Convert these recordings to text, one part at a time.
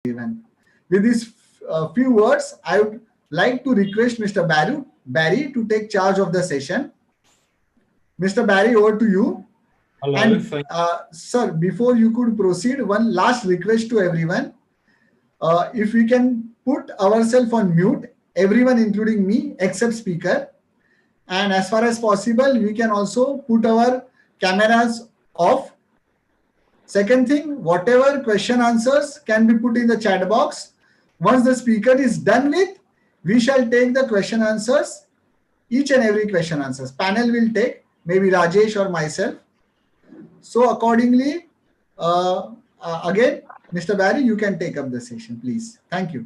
everyone. With these few words, I would like to request Mr. Barry to take charge of the session. Mr. Barry, over to you. Hello. And sir, before you could proceed, one last request to everyone. If we can put ourselves on mute, everyone including me, except speaker. And as far as possible, we can also put our cameras off. Second thing, whatever question answers can be put in the chat box. Once the speaker is done with, we shall take the question answers, each and every question answers. Panel will take, maybe Rajesh or myself. So accordingly, again, Mr. Barry, you can take up the session, please. Thank you.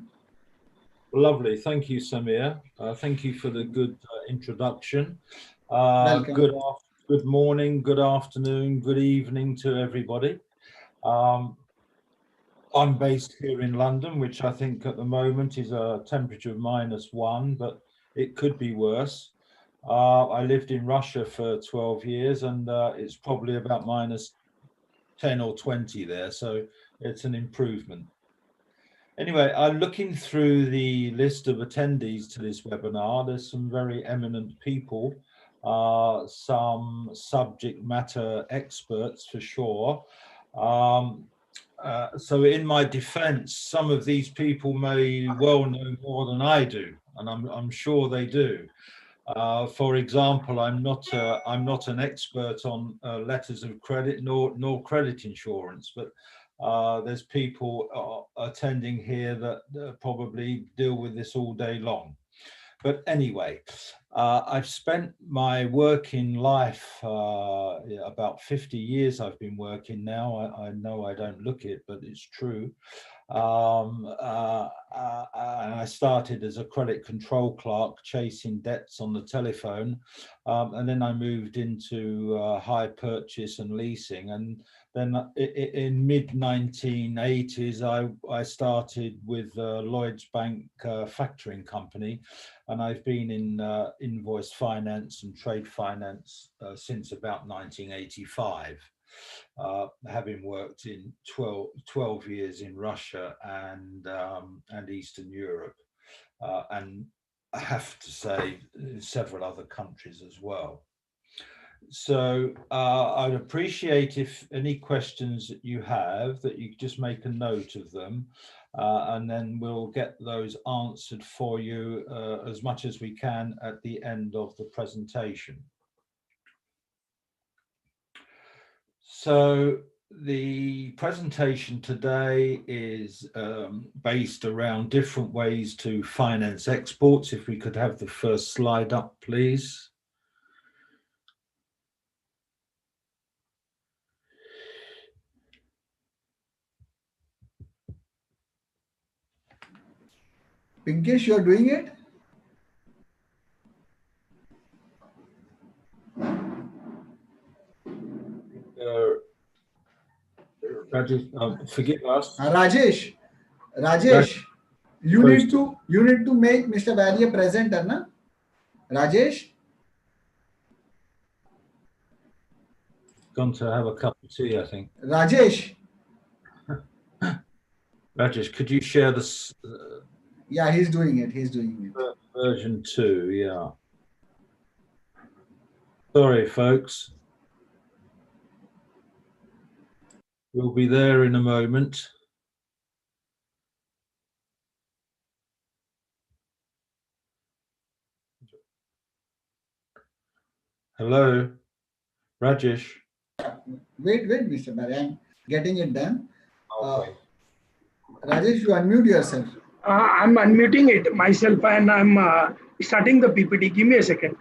Lovely. Thank you, Samir. Thank you for the good introduction. Welcome. Good morning, good afternoon, good evening to everybody. I'm based here in London, which I think at the moment is a temperature of -1, but it could be worse. I lived in Russia for 12 years and it's probably about -10 or 20 there, so it's an improvement. Anyway, I'm looking through the list of attendees to this webinar. There's some very eminent people, some subject matter experts for sure. So in my defense, some of these people may well know more than I do, and I'm sure they do. For example, I'm not an expert on letters of credit nor credit insurance, but there's people attending here that probably deal with this all day long. But anyway, I've spent my working life, about 50 years I've been working now. I know I don't look it, but it's true. I started as a credit control clerk chasing debts on the telephone, and then I moved into hire purchase and leasing, and then in mid-1980s I started with Lloyds Bank factoring company, and I've been in invoice finance and trade finance since about 1985. Having worked in 12 years in Russia and Eastern Europe, and I have to say several other countries as well. So I'd appreciate if any questions that you have, that you just make a note of them, and then we'll get those answered for you as much as we can at the end of the presentation. So the presentation today is based around different ways to finance exports. If we could have the first slide up, please. Pinkesh, you're doing it? Rajesh, forgive us. Rajesh, you need to make Mr. Barry a presenter, na? Rajesh? Gone to have a cup of tea, I think. Rajesh? Rajesh, could you share this? Yeah, he's doing it. Version 2, yeah. Sorry, folks. We'll be there in a moment. Hello, Rajesh. Wait, Mr. Barry, I'm getting it done. Okay. Rajesh, you unmute yourself. I'm unmuting it myself and I'm starting the PPT. Give me a second.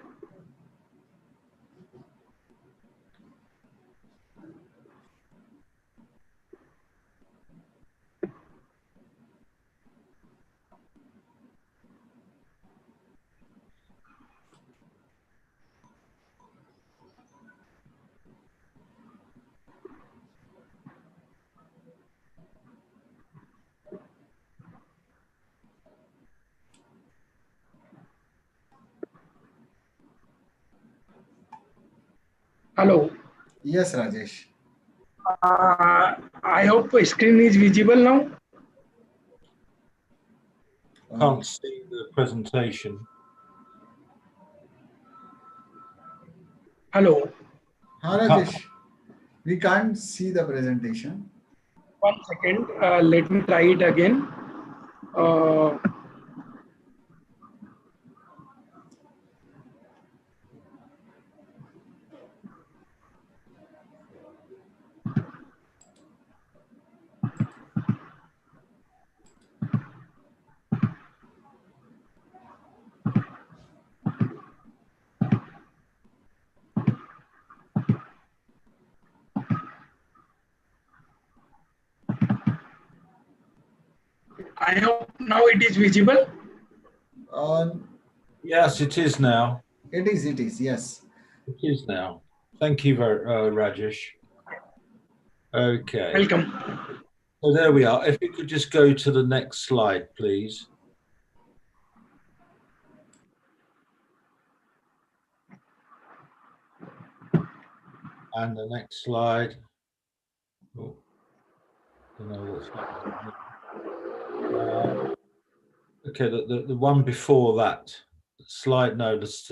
Hello. Yes, Rajesh. I hope the screen is visible now. Can't see the presentation. Hello. Rajesh, we can't see the presentation. 1 second. Let me try it again. I hope now it is visible. Yes, it is now. It is, yes. It is now. Thank you very Rajesh. Okay. Welcome. So there we are. If you could just go to the next slide, please. And the next slide. Oh, don't know what's happening. Okay, the one before that slide. No, that's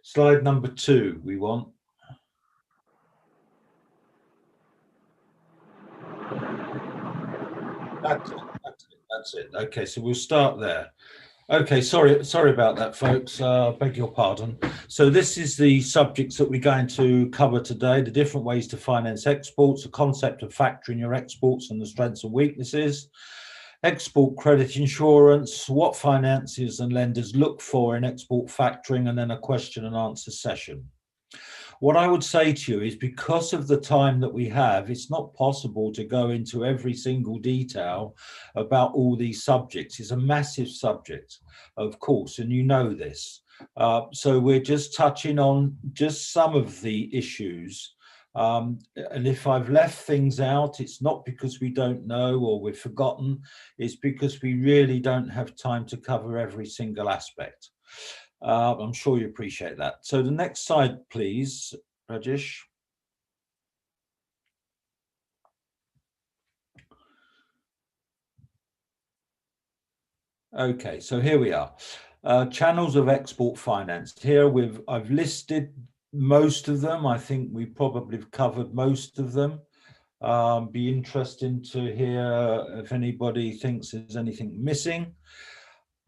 slide number 2. We want. That's it. Okay, so we'll start there. Okay, sorry about that, folks. Beg your pardon. So this is the subjects that we're going to cover today: the different ways to finance exports, the concept of factoring your exports and the strengths and weaknesses, export credit insurance, what financiers and lenders look for in export factoring, and then a question and answer session. What I would say to you is, because of the time that we have, it's not possible to go into every single detail about all these subjects. It's a massive subject, of course, and you know this. So we're just touching on just some of the issues. And if I've left things out, it's not because we don't know or we've forgotten. It's because we really don't have time to cover every single aspect. I'm sure you appreciate that. So the next slide, please, Rajesh. Okay, so here we are. Channels of export finance. Here I've listed most of them. I think we probably have covered most of them. Be interesting to hear if anybody thinks there's anything missing.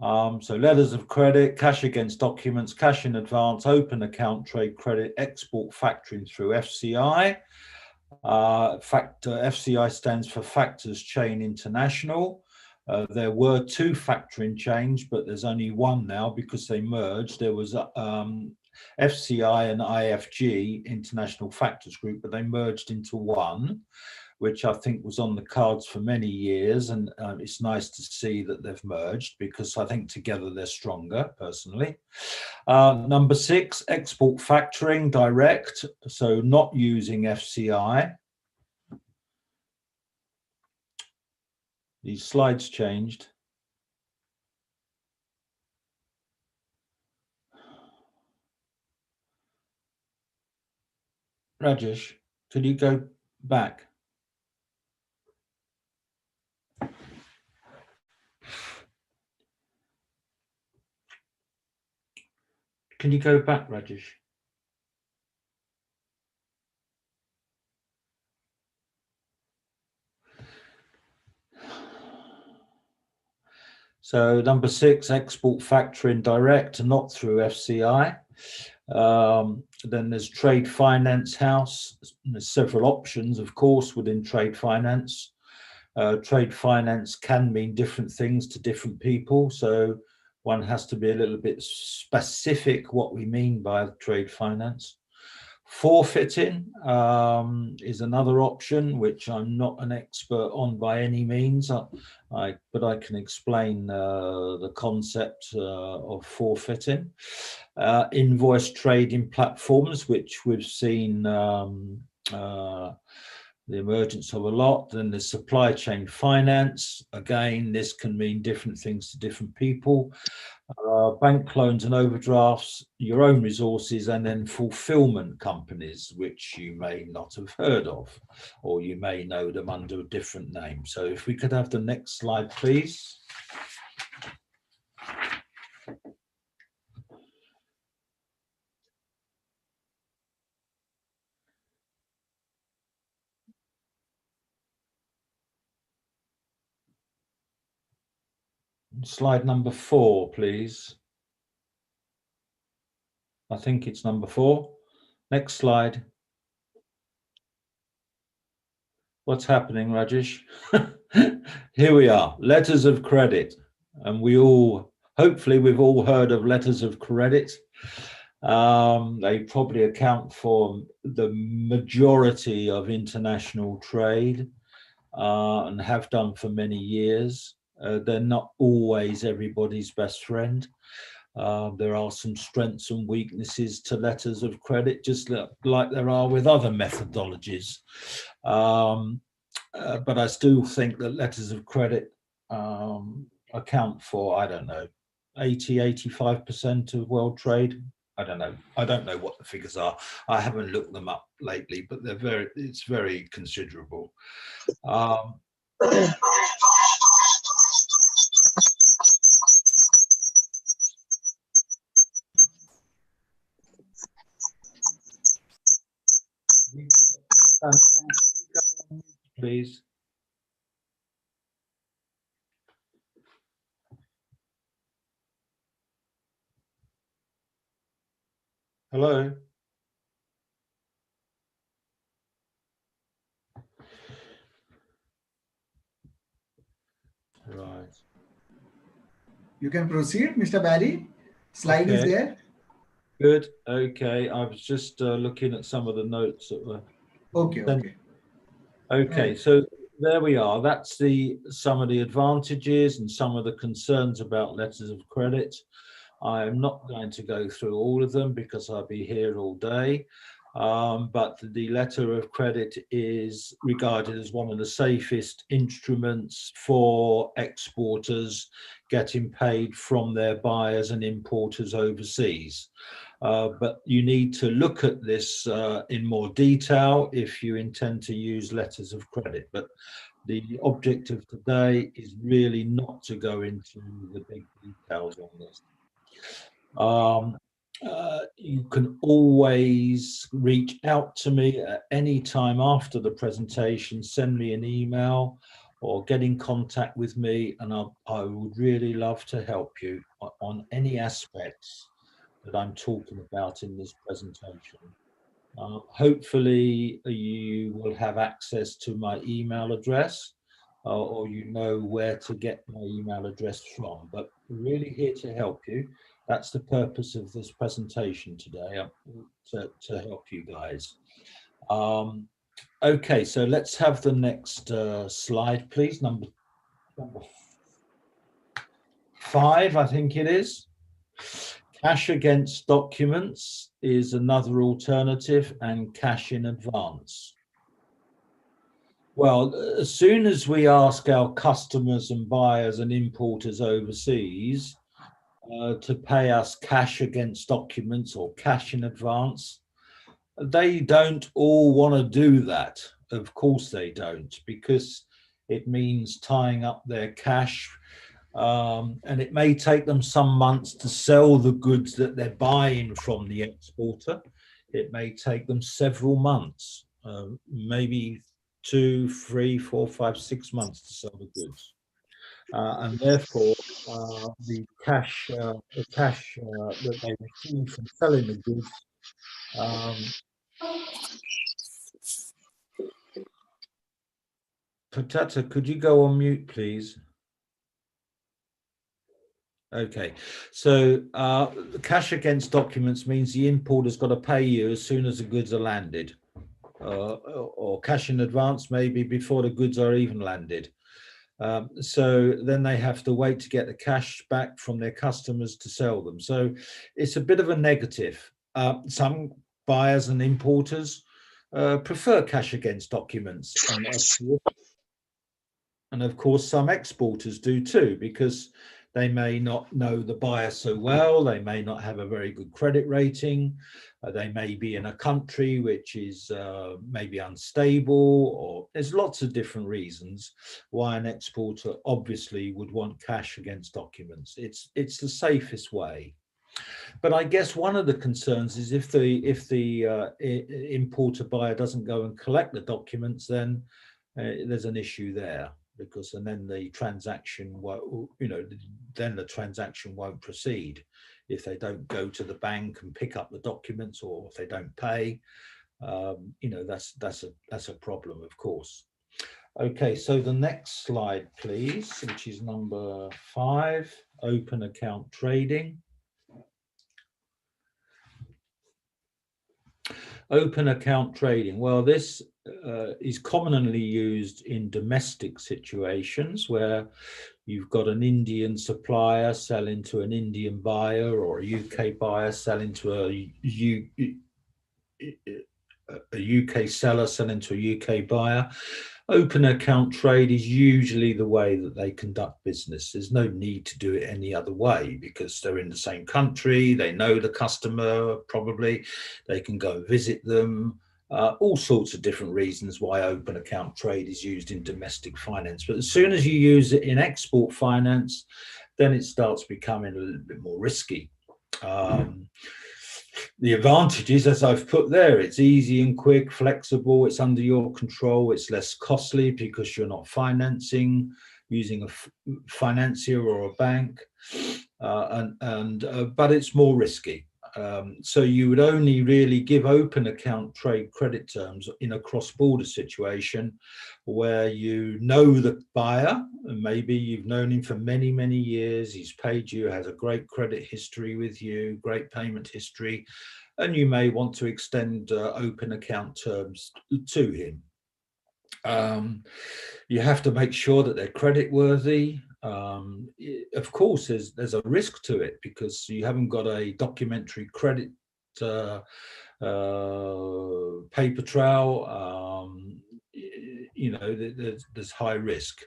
So letters of credit, cash against documents, cash in advance, open account, trade credit, export factoring through FCI. FCI stands for Factors Chain International. There were 2 factoring chains, but there's only one now because they merged. There was FCI and IFG, International Factors Group, but they merged into one, which I think was on the cards for many years. And it's nice to see that they've merged, because I think together they're stronger, personally. Number 6, export factoring direct, so not using FCI. These slides changed. Rajesh, could you go back? Can you go back, Rajesh? So number 6, export factoring direct, not through FCI. Then there's trade finance house. There's several options, of course, within trade finance. Trade finance can mean different things to different people, so one has to be a little bit specific what we mean by trade finance. Forfeiting is another option, which I'm not an expert on by any means, but I can explain the concept of forfeiting. Invoice trading platforms, which we've seen the emergence of a lot. Then there's supply chain finance. Again, this can mean different things to different people. Bank loans and overdrafts, your own resources, and then fulfillment companies, which you may not have heard of, or you may know them under a different name. So if we could have the next slide, please. Slide number 4, please. I think it's number 4. Next slide. What's happening, Rajesh? Here we are, letters of credit. And hopefully we've all heard of letters of credit. They probably account for the majority of international trade and have done for many years. They're not always everybody's best friend. There are some strengths and weaknesses to letters of credit, just like there are with other methodologies. But I still think that letters of credit account for, I don't know, 80–85% of world trade. I don't know. I don't know what the figures are. I haven't looked them up lately, but it's very considerable. Please. Hello. Right. You can proceed, Mr. Barry. Slide is there. Good. Okay. I was just looking at some of the notes that were. Okay. Okay. So there we are. That's some of the advantages and some of the concerns about letters of credit. I am not going to go through all of them because I'll be here all day. But the letter of credit is regarded as one of the safest instruments for exporters getting paid from their buyers and importers overseas. But you need to look at this in more detail if you intend to use letters of credit. But the objective today is really not to go into the big details on this. You can always reach out to me at any time after the presentation, send me an email or get in contact with me, and I would really love to help you on any aspects that I'm talking about in this presentation. Hopefully you will have access to my email address or you know where to get my email address from, but we're really here to help you. That's the purpose of this presentation today, to help you guys. Okay, so let's have the next slide, please. Number 5, I think it is. Cash against documents is another alternative, and cash in advance. Well, as soon as we ask our customers and buyers and importers overseas to pay us cash against documents or cash in advance, they don't all want to do that. Of course they don't, because it means tying up their cash, and it may take them some months to sell the goods that they're buying from the exporter. It may take them several months, maybe 2, 3, 4, 5, 6 months to sell the goods. And therefore, the cash that they receive from selling the goods Patata, could you go on mute, please? Okay, so cash against documents means the importer's got to pay you as soon as the goods are landed, or cash in advance maybe before the goods are even landed. So then they have to wait to get the cash back from their customers to sell them. So it's a bit of a negative. Some buyers and importers prefer cash against documents. And of course, some exporters do too, because they may not know the buyer so well. They may not have a very good credit rating. They may be in a country which is maybe unstable, or there's lots of different reasons why an exporter obviously would want cash against documents. It's the safest way. But I guess one of the concerns is if the importer buyer doesn't go and collect the documents, then there's an issue there. because and then the transaction won't, then the transaction won't proceed if they don't go to the bank and pick up the documents, or if they don't pay. That's a problem, of course. Okay, so the next slide, please, which is number 5, open account trading. Open account trading. Well, this is commonly used in domestic situations where you've got an Indian supplier selling to an Indian buyer, or a UK buyer selling to a UK seller selling to a UK buyer. Open account trade is usually the way that they conduct business. There's no need to do it any other way because they're in the same country, they know the customer probably, they can go and visit them. All sorts of different reasons why open account trade is used in domestic finance. But as soon as you use it in export finance, then it starts becoming a little bit more risky. The advantages, as I've put there, it's easy and quick, flexible, it's under your control, it's less costly because you're not financing using a financier or a bank, but it's more risky. So you would only really give open account trade credit terms in a cross-border situation where you know the buyer, and maybe you've known him for many, many years, he's paid you, has a great credit history with you, great payment history, and you may want to extend open account terms to him. You have to make sure that they're creditworthy. Of course, there's a risk to it because you haven't got a documentary credit paper trail. There's high risk.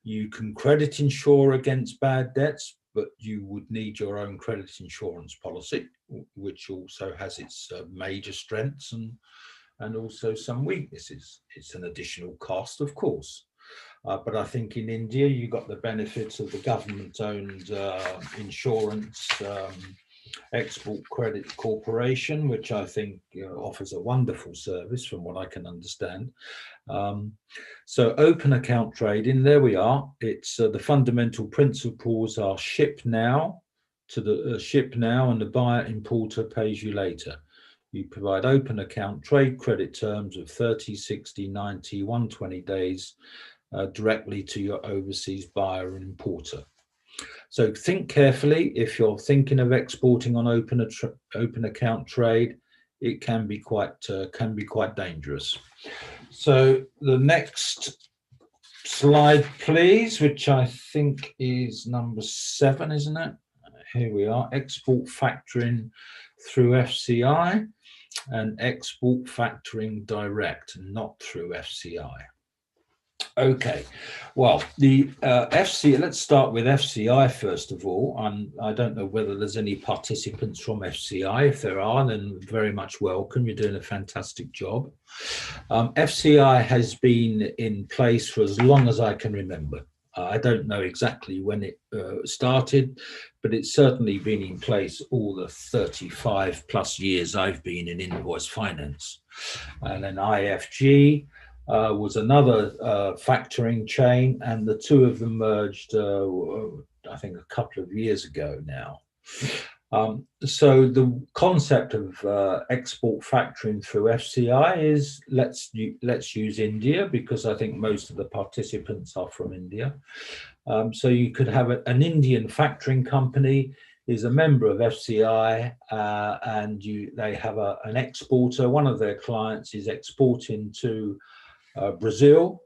You can credit insure against bad debts, but you would need your own credit insurance policy, which also has its major strengths and also some weaknesses. It's an additional cost, of course. But I think in India, you got the benefits of the government-owned insurance Export Credit Corporation, which I think offers a wonderful service from what I can understand. So open account trading, there we are. It's the fundamental principles are ship now to the ship now, and the buyer importer pays you later. You provide open account trade credit terms of 30, 60, 90, 120 days directly to your overseas buyer and importer. So think carefully. If you're thinking of exporting on open account trade, it can be quite dangerous. So the next slide, please, which I think is number 7, isn't it? Here we are, export factoring through FCI and export factoring direct, not through FCI. Okay, well, the FCI, let's start with FCI first of all. I don't know whether there's any participants from FCI. If there are, then very much welcome. You're doing a fantastic job. FCI has been in place for as long as I can remember. I don't know exactly when it started, but it's certainly been in place all the 35 plus years I've been in invoice finance. And then IFG was another factoring chain, and the two of them merged, I think, a couple of years ago now. So the concept of export factoring through FCI is let's use India, because I think most of the participants are from India. So you could have an Indian factoring company is a member of FCI, and they have an exporter. One of their clients is exporting to Brazil,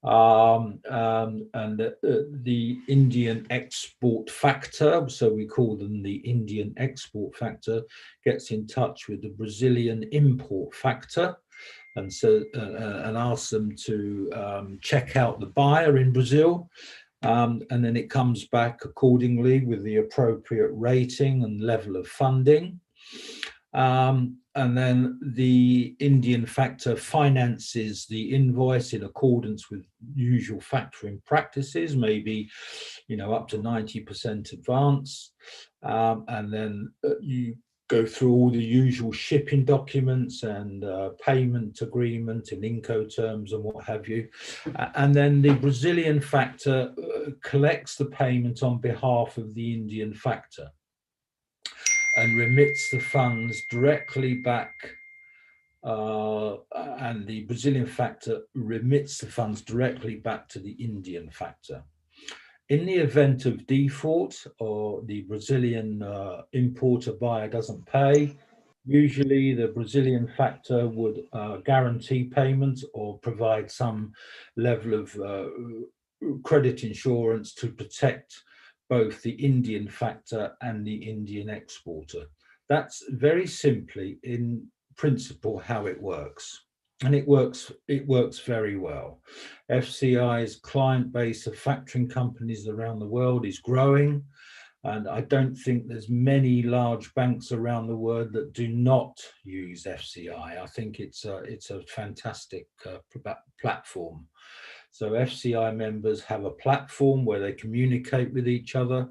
and the Indian export factor, so we call them the Indian export factor, gets in touch with the Brazilian import factor, and so and asks them to check out the buyer in Brazil, and then it comes back accordingly with the appropriate rating and level of funding. And then the Indian factor finances the invoice in accordance with usual factoring practices, maybe, up to 90% advance. And then you go through all the usual shipping documents and payment agreement and Incoterms and what have you. And then the Brazilian factor collects the payment on behalf of the Indian factor and remits the funds directly back, and the Brazilian factor remits the funds directly back to the Indian factor. In the event of default or the Brazilian importer buyer doesn't pay, usually the Brazilian factor would guarantee payment or provide some level of credit insurance to protect both the Indian factor and the Indian exporter. That's very simply, in principle, how it works. And it works very well. FCI's client base of factoring companies around the world is growing, and I don't think there's many large banks around the world that do not use FCI. I think it's a fantastic platform. So FCI members have a platform where they communicate with each other,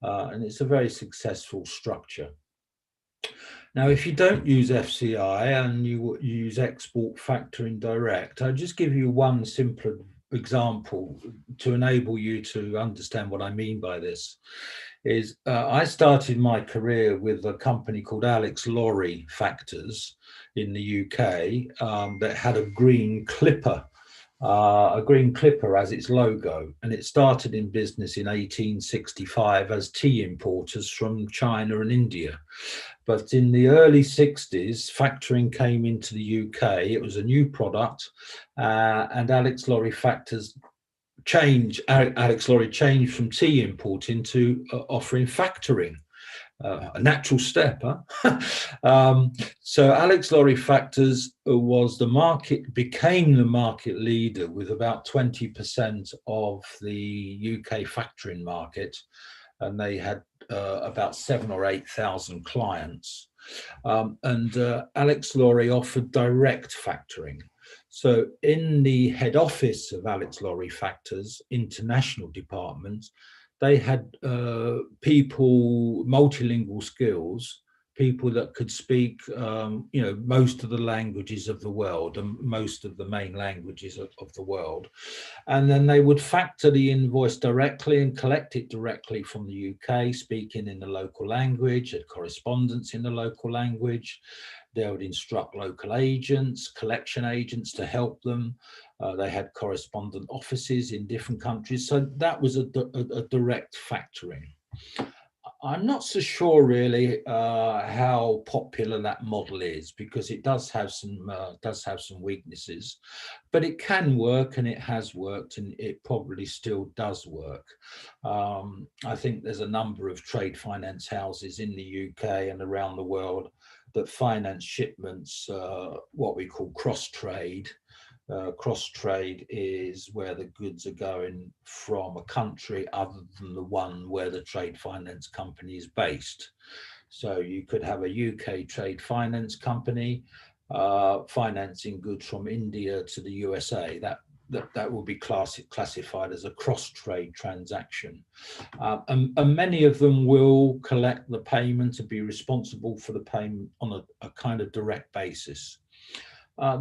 and it's a very successful structure. Now, if you don't use FCI and you use export factoring direct, I'll just give you one simpler example to enable you to understand what I mean by this. I started my career with a company called Alex Lorry Factors in the UK that had a green clipper as its logo, and it started in business in 1865 as tea importers from China and India. But in the early 60s, factoring came into the UK. It was a new product, and Alex Lorry Factors changed from tea importing to offering factoring. A natural step, huh? So Alex Lorry Factors became the market leader with about 20% of the UK factoring market, and they had about 7,000 or 8,000 clients. And Alex Lorry offered direct factoring. So in the head office of Alex Lorry Factors, international departments, they had people, multilingual skills, people that could speak, most of the languages of the world and most of the main languages of the world. And then they would factor the invoice directly and collect it directly from the UK, speaking in the local language, at correspondence in the local language. They would instruct local agents, collection agents to help them. They had correspondent offices in different countries. So that was a direct factoring. I'm not so sure really how popular that model is, because it does have some weaknesses, but it can work, and it has worked, and it probably still does work. I think there's a number of trade finance houses in the UK and around the world that finance shipments, what we call cross trade. Cross trade is where the goods are going from a country other than the one where the trade finance company is based. So you could have a UK trade finance company financing goods from India to the USA. That will be classified as a cross-trade transaction. And many of them will collect the payment and be responsible for the payment on a kind of direct basis.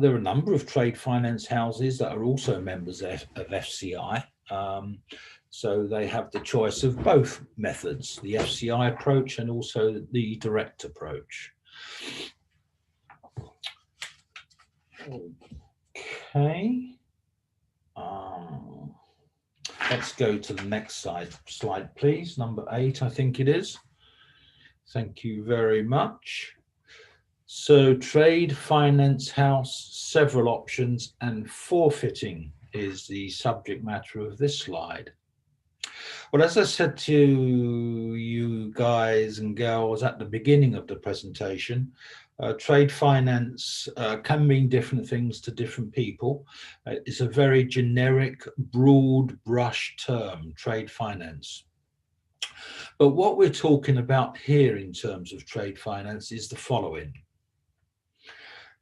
There are a number of trade finance houses that are also members of FCI. So they have the choice of both methods, the FCI approach and also the direct approach. Okay. Let's go to the next slide, please. Number 8, I think it is. Thank you very much. So trade finance house, several options, and forfeiting is the subject matter of this slide. Well, as I said to you guys and girls at the beginning of the presentation, trade finance can mean different things to different people. It's a very generic, broad brush term, trade finance. But what we're talking about here in terms of trade finance is the following.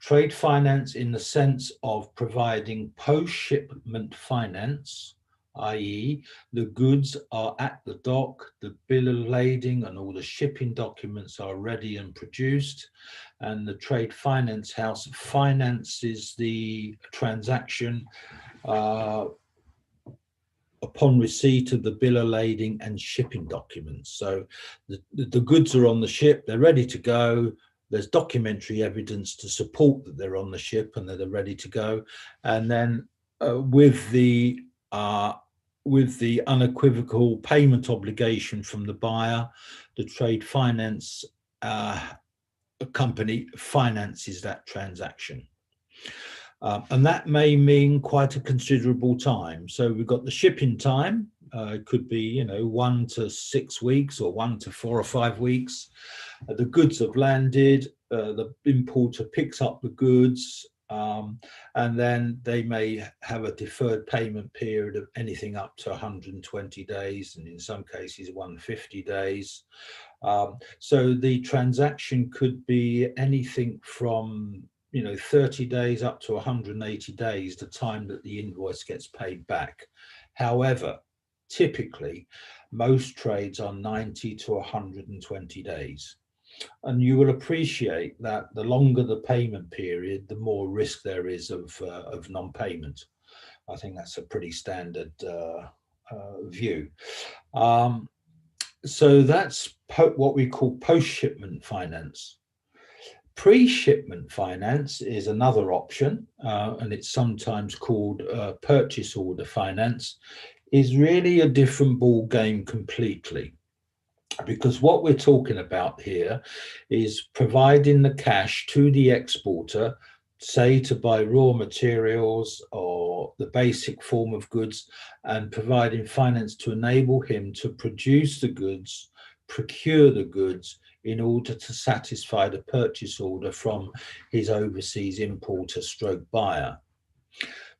Trade finance in the sense of providing post-shipment finance i.e. the goods are at the dock, the bill of lading and all the shipping documents are ready and produced, and the trade finance house finances the transaction upon receipt of the bill of lading and shipping documents. So the goods are on the ship, they're ready to go. There's documentary evidence to support that they're on the ship and that they're ready to go. And then with the unequivocal payment obligation from the buyer, the trade finance company finances that transaction. And that may mean quite a considerable time. So we've got the shipping time. It could be, 1 to 6 weeks or 1 to 4 or 5 weeks. The goods have landed. The importer picks up the goods, and then they may have a deferred payment period of anything up to 120 days, and in some cases 150 days. So the transaction could be anything from 30 days up to 180 days, the time that the invoice gets paid back. However, typically, most trades are 90 to 120 days. And you will appreciate that the longer the payment period, the more risk there is of non-payment. I think that's a pretty standard view. So that's what we call post-shipment finance. Pre-shipment finance is another option, and it's sometimes called purchase order finance. Is really a different ball game completely, because what we're talking about here is providing the cash to the exporter, say to buy raw materials or the basic form of goods, and providing finance to enable him to produce the goods, procure the goods, in order to satisfy the purchase order from his overseas importer stroke buyer.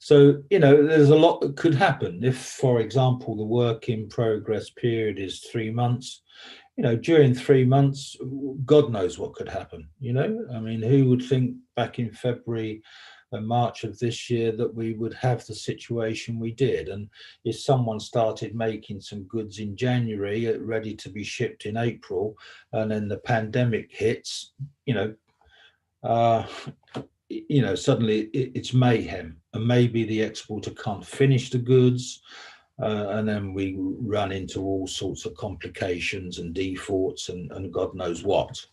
So, there's a lot that could happen. If, for example, the work in progress period is 3 months, during 3 months, God knows what could happen. I mean, who would think back in February and March of this year that we would have the situation we did? And if someone started making some goods in January ready to be shipped in April, and then the pandemic hits, suddenly it's mayhem, and maybe the exporter can't finish the goods, and then we run into all sorts of complications and defaults and God knows what.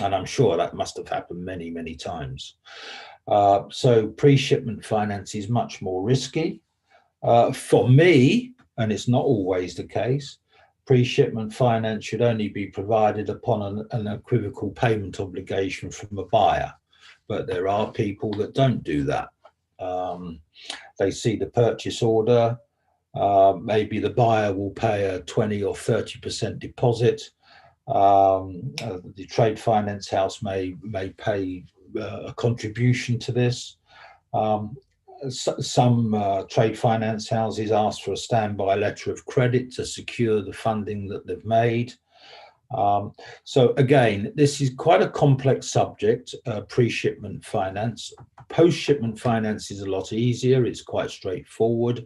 And I'm sure that must have happened many, many times. So pre-shipment finance is much more risky. For me, and it's not always the case, pre-shipment finance should only be provided upon an equivocal payment obligation from a buyer. But there are people that don't do that. They see the purchase order, maybe the buyer will pay a 20 or 30% deposit. The trade finance house may pay a contribution to this. Some trade finance houses ask for a standby letter of credit to secure the funding that they've made. So again, this is quite a complex subject, pre-shipment finance. Post-shipment finance is a lot easier. It's quite straightforward,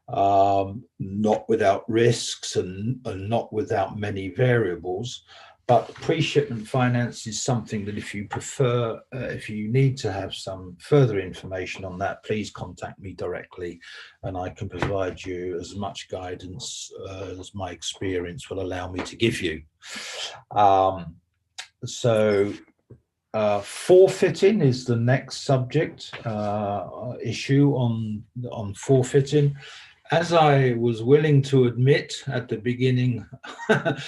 not without risks and not without many variables. But pre-shipment finance is something that if you prefer, if you need to have some further information on that, please contact me directly and I can provide you as much guidance as my experience will allow me to give you. Forfeiting is the next subject issue on forfeiting. As I was willing to admit at the beginning, of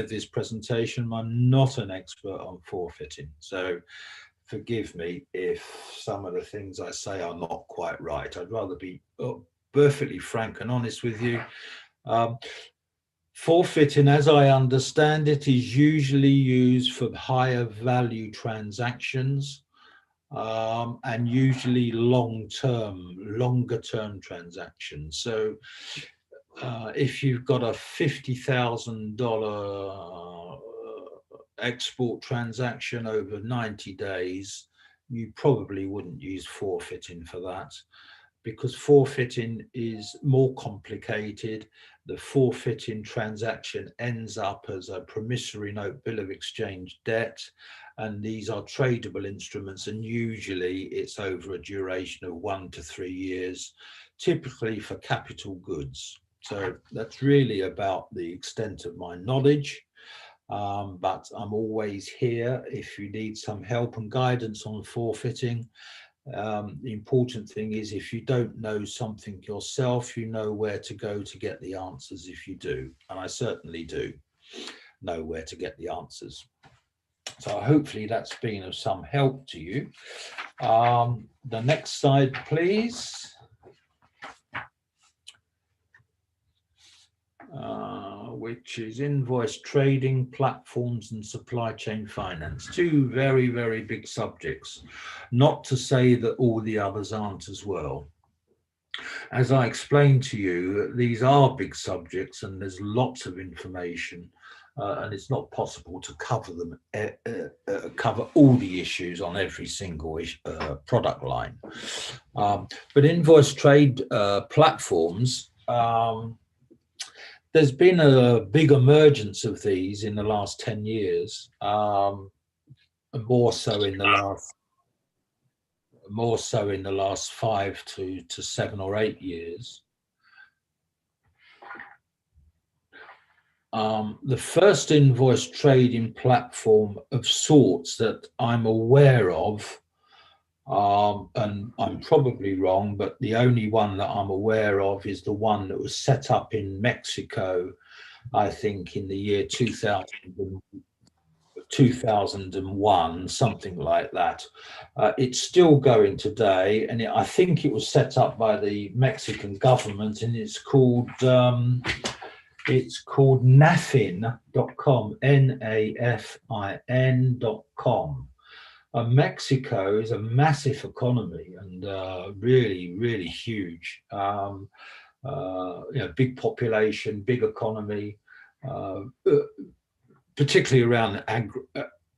this presentation, I'm not an expert on forfeiting. So forgive me if some of the things I say are not quite right. I'd rather be perfectly frank and honest with you. Forfeiting, as I understand it, is usually used for higher value transactions. And usually longer term transactions. So if you've got a $50,000 export transaction over 90 days, you probably wouldn't use forfeiting for that, because forfeiting is more complicated. The forfeiting transaction ends up as a promissory note bill of exchange debt, and these are tradable instruments, and usually it's over a duration of 1 to 3 years, typically for capital goods. So that's really about the extent of my knowledge. But I'm always here if you need some help and guidance on forfeiting. The important thing is, if you don't know something yourself, you know where to go to get the answers if you do. And I certainly do know where to get the answers. So hopefully that's been of some help to you. The next slide, please. Which is invoice trading, platforms and supply chain finance. Two very, very big subjects. Not to say that all the others aren't as well. As I explained to you, these are big subjects and there's lots of information, and it's not possible to cover them, cover all the issues on every single product line. But invoice trade platforms, there's been a big emergence of these in the last 10 years, more so in the last 5 to 7 or 8 years. The first invoice trading platform of sorts that I'm aware of, and I'm probably wrong, but the only one that I'm aware of is the one that was set up in Mexico, I think in the year 2001, something like that. It's still going today, and I think it was set up by the Mexican government, and it's called nafin.com, NAFIN.com. Mexico is a massive economy and really, really huge. Big population, big economy, particularly around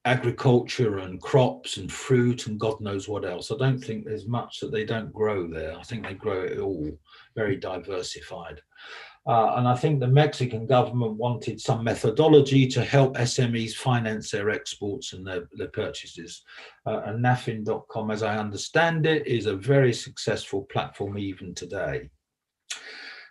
agriculture and crops and fruit and God knows what else. I don't think there's much that they don't grow there. I think they grow it all, very diversified. And I think the Mexican government wanted some methodology to help SMEs finance their exports and their purchases. And nafin.com, as I understand it, is a very successful platform even today.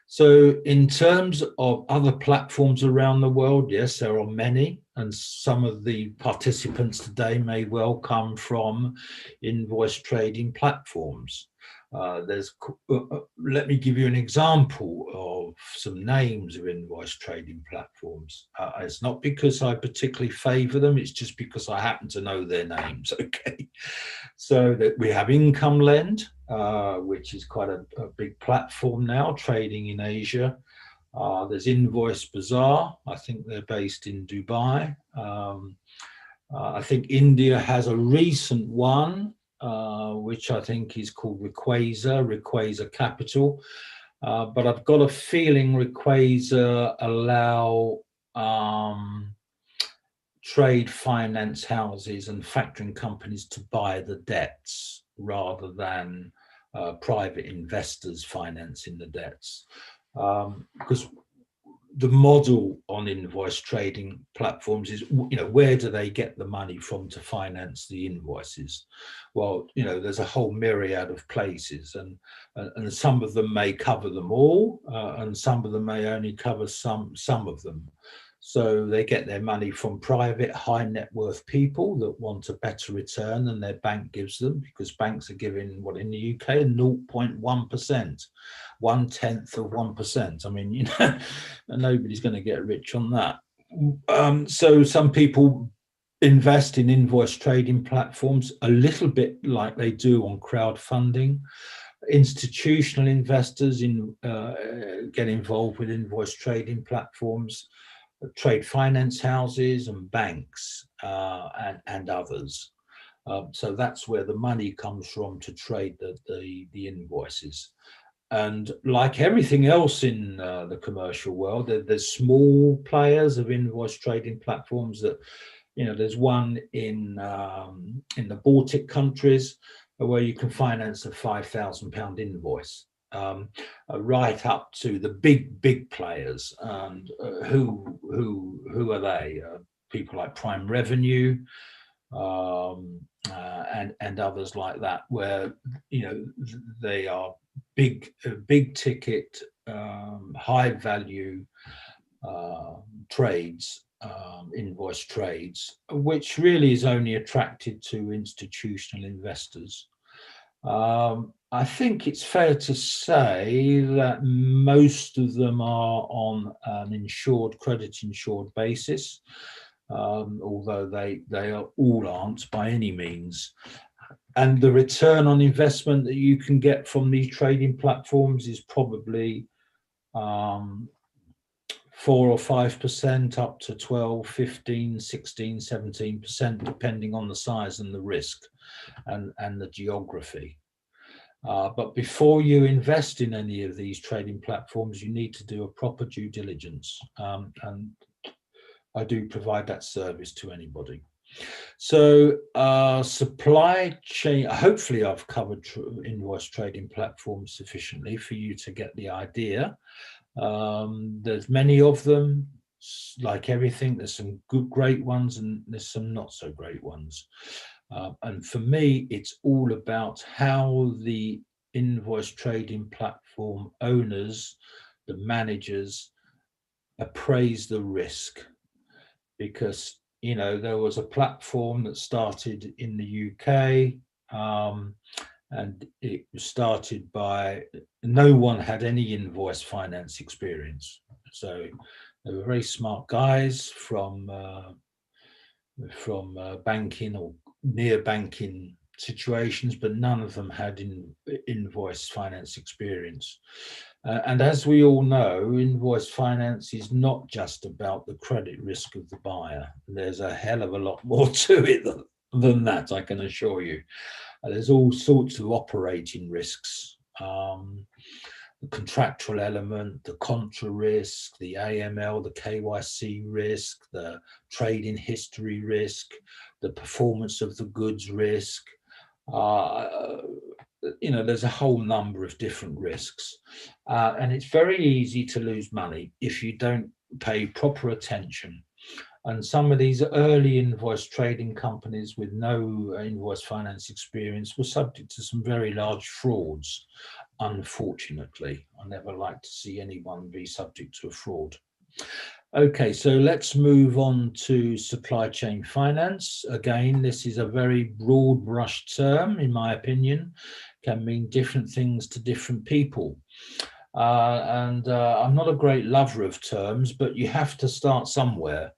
So in terms of other platforms around the world, yes, there are many, and some of the participants today may well come from invoice trading platforms. Let me give you an example of some names of invoice trading platforms. It's not because I particularly favor them, it's just because I happen to know their names, okay? So that we have Income Lend, which is quite a big platform now, trading in Asia. There's Invoice Bazaar, I think they're based in Dubai. I think India has a recent one, which I think is called Requaser Capital. But I've got a feeling Requaser allow trade finance houses and factoring companies to buy the debts rather than private investors financing the debts. Because the model on invoice trading platforms is, where do they get the money from to finance the invoices? Well, there's a whole myriad of places, and some of them may cover them all, and some of them may only cover some of them. So they get their money from private high net worth people that want a better return than their bank gives them, because banks are giving, what, in the UK, 0.1%, 1/10 of 1%. I mean, nobody's going to get rich on that. So some people invest in invoice trading platforms a little bit like they do on crowdfunding. Institutional investors get involved with invoice trading platforms, trade finance houses and banks and others. So that's where the money comes from to trade the invoices. And like everything else in the commercial world, there's small players of invoice trading platforms that there's one in the Baltic countries where you can finance a £5,000 invoice, right up to the big players. And who are they? People like Prime Revenue, and others like that, where they are big ticket, high value trades, invoice trades, which really is only attracted to institutional investors. I think it's fair to say that most of them are on an credit insured basis, although they all aren't by any means. And the return on investment that you can get from these trading platforms is probably 4 or 5%, up to 12, 15, 16, 17%, depending on the size and the risk and the geography. But before you invest in any of these trading platforms, you need to do a proper due diligence. And I do provide that service to anybody. So supply chain, hopefully I've covered invoice trading platforms sufficiently for you to get the idea. There's many of them. Like everything, there's some great ones and there's some not so great ones. And for me, it's all about how the invoice trading platform owners, the managers, appraise the risk. Because there was a platform that started in the UK, and it was started by no one had any invoice finance experience. So they were very smart guys from banking or near banking situations, but none of them had invoice finance experience. And as we all know, invoice finance is not just about the credit risk of the buyer. There's a hell of a lot more to it than that, I can assure you. There's all sorts of operating risks, the contractual element, the contra risk, the AML, the KYC risk, the trading history risk, the performance of the goods risk. There's a whole number of different risks, and it's very easy to lose money if you don't pay proper attention. And some of these early invoice trading companies with no invoice finance experience were subject to some very large frauds. Unfortunately, I never like to see anyone be subject to a fraud. Okay, so let's move on to supply chain finance. Again, this is a very broad brush term, in my opinion, can mean different things to different people. I'm not a great lover of terms, but you have to start somewhere.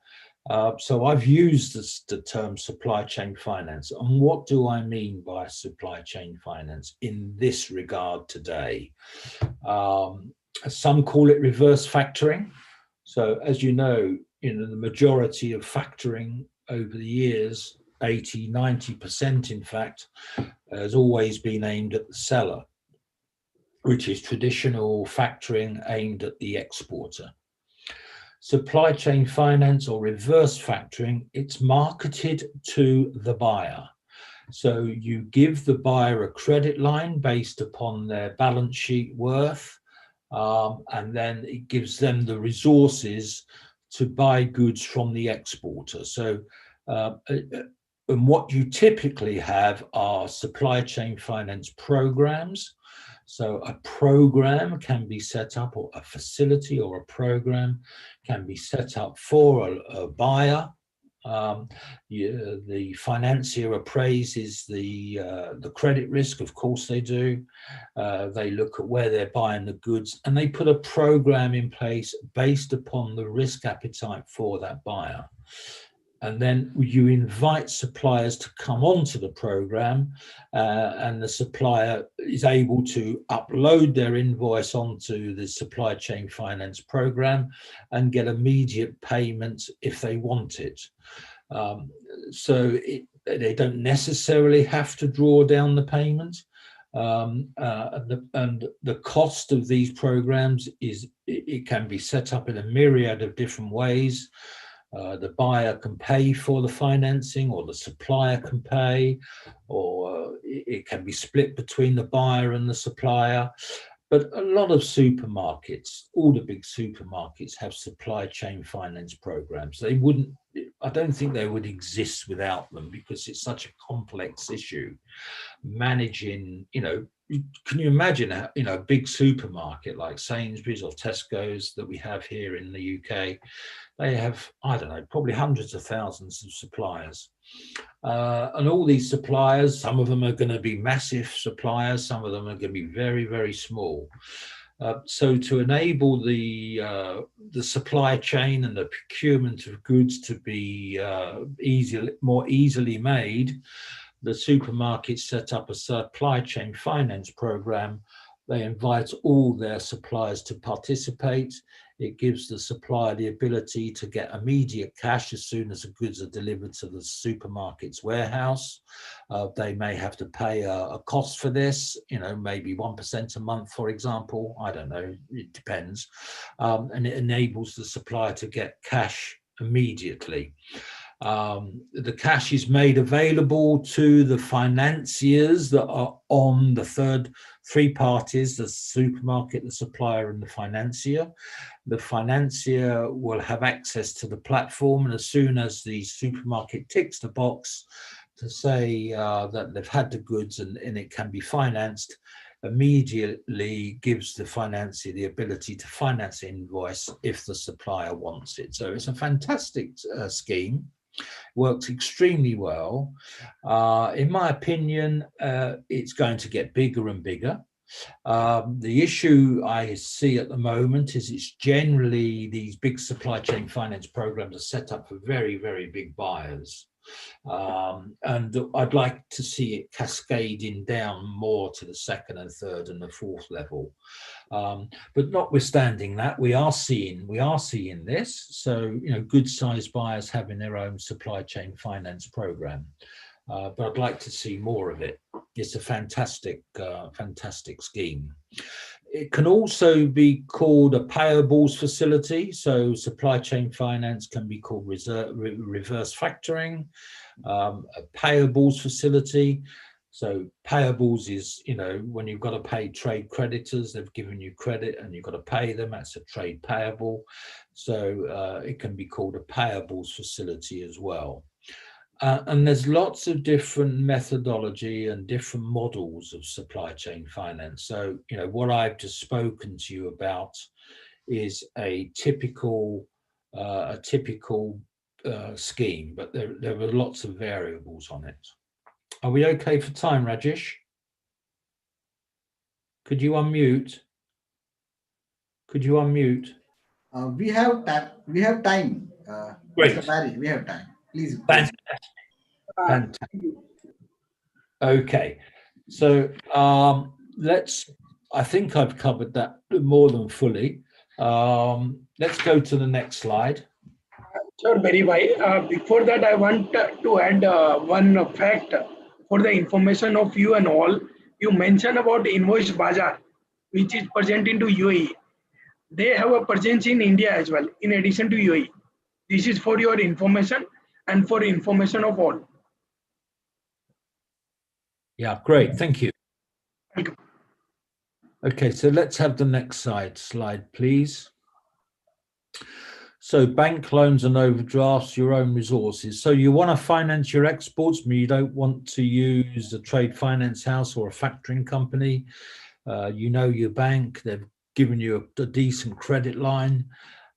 So I've used the term supply chain finance. And what do I mean by supply chain finance in this regard today? Some call it reverse factoring. So as you know, the majority of factoring over the years, 80, 90% in fact, has always been aimed at the seller, which is traditional factoring aimed at the exporter. Supply chain finance or reverse factoring, it's marketed to the buyer. So you give the buyer a credit line based upon their balance sheet worth, and then it gives them the resources to buy goods from the exporter. So and what you typically have are supply chain finance programs. So a program can be set up, or a facility or a program can be set up for a buyer. The financier appraises the credit risk, of course they do. They look at where they're buying the goods, and they put a program in place based upon the risk appetite for that buyer. And then you invite suppliers to come onto the program, and the supplier is able to upload their invoice onto the supply chain finance program and get immediate payments if they want it. They don't necessarily have to draw down the payment. And the cost of these programs it can be set up in a myriad of different ways. The buyer can pay for the financing, or the supplier can pay, or it can be split between the buyer and the supplier. But a lot of supermarkets, all the big supermarkets, have supply chain finance programs. They wouldn't, I don't think they would exist without them, because it's such a complex issue. Managing, can you imagine a big supermarket like Sainsbury's or Tesco's that we have here in the UK? They have, I don't know, probably hundreds of thousands of suppliers. And all these suppliers, some of them are going to be massive suppliers, some of them are going to be very, very small. So to enable the supply chain and the procurement of goods to be more easily made, the supermarkets set up a supply chain finance program. They invite all their suppliers to participate. It gives the supplier the ability to get immediate cash as soon as the goods are delivered to the supermarket's warehouse. They may have to pay a cost for this, maybe 1% a month, for example. I don't know, it depends. And it enables the supplier to get cash immediately. The cash is made available to the financiers that are on the three parties: the supermarket, the supplier, and the financier. The financier will have access to the platform, and as soon as the supermarket ticks the box to say that they've had the goods and it can be financed, immediately gives the financier the ability to finance Invoice if the supplier wants it. So it's a fantastic scheme. Works extremely well. In my opinion, it's going to get bigger and bigger. The issue I see at the moment is it's generally these big supply chain finance programs are set up for very, very big buyers. And I'd like to see it cascading down more to the second and third and the fourth level. But notwithstanding that, we are seeing this. So, good sized buyers having their own supply chain finance program. But I'd like to see more of it. It's a fantastic scheme. It can also be called a payables facility. So supply chain finance can be called reverse factoring, a payables facility. So payables is, when you've got to pay trade creditors, they've given you credit and you've got to pay them. That's a trade payable. So it can be called a payables facility as well. And there's lots of different methodology and different models of supply chain finance. So, what I've just spoken to you about is a typical scheme, but there are lots of variables on it. Are we okay for time, Rajesh? Could you unmute? We have time. Great. Mr. Barry, we have time. Please. Fantastic. Okay, so I think I've covered that more than fully. Let's go to the next slide. Sure, Barry bhai. Before that, I want to add one fact for the information of you and all. You mentioned about Invoice Bazaar, which is present into UAE. They have a presence in India as well, in addition to UAE. This is for your information and for information of all. Yeah, great. Thank you. Welcome. Okay, so let's have the next slide, please. So bank loans and overdrafts, your own resources. So you want to finance your exports, but you don't want to use a trade finance house or a factoring company. Your bank, they've given you a decent credit line,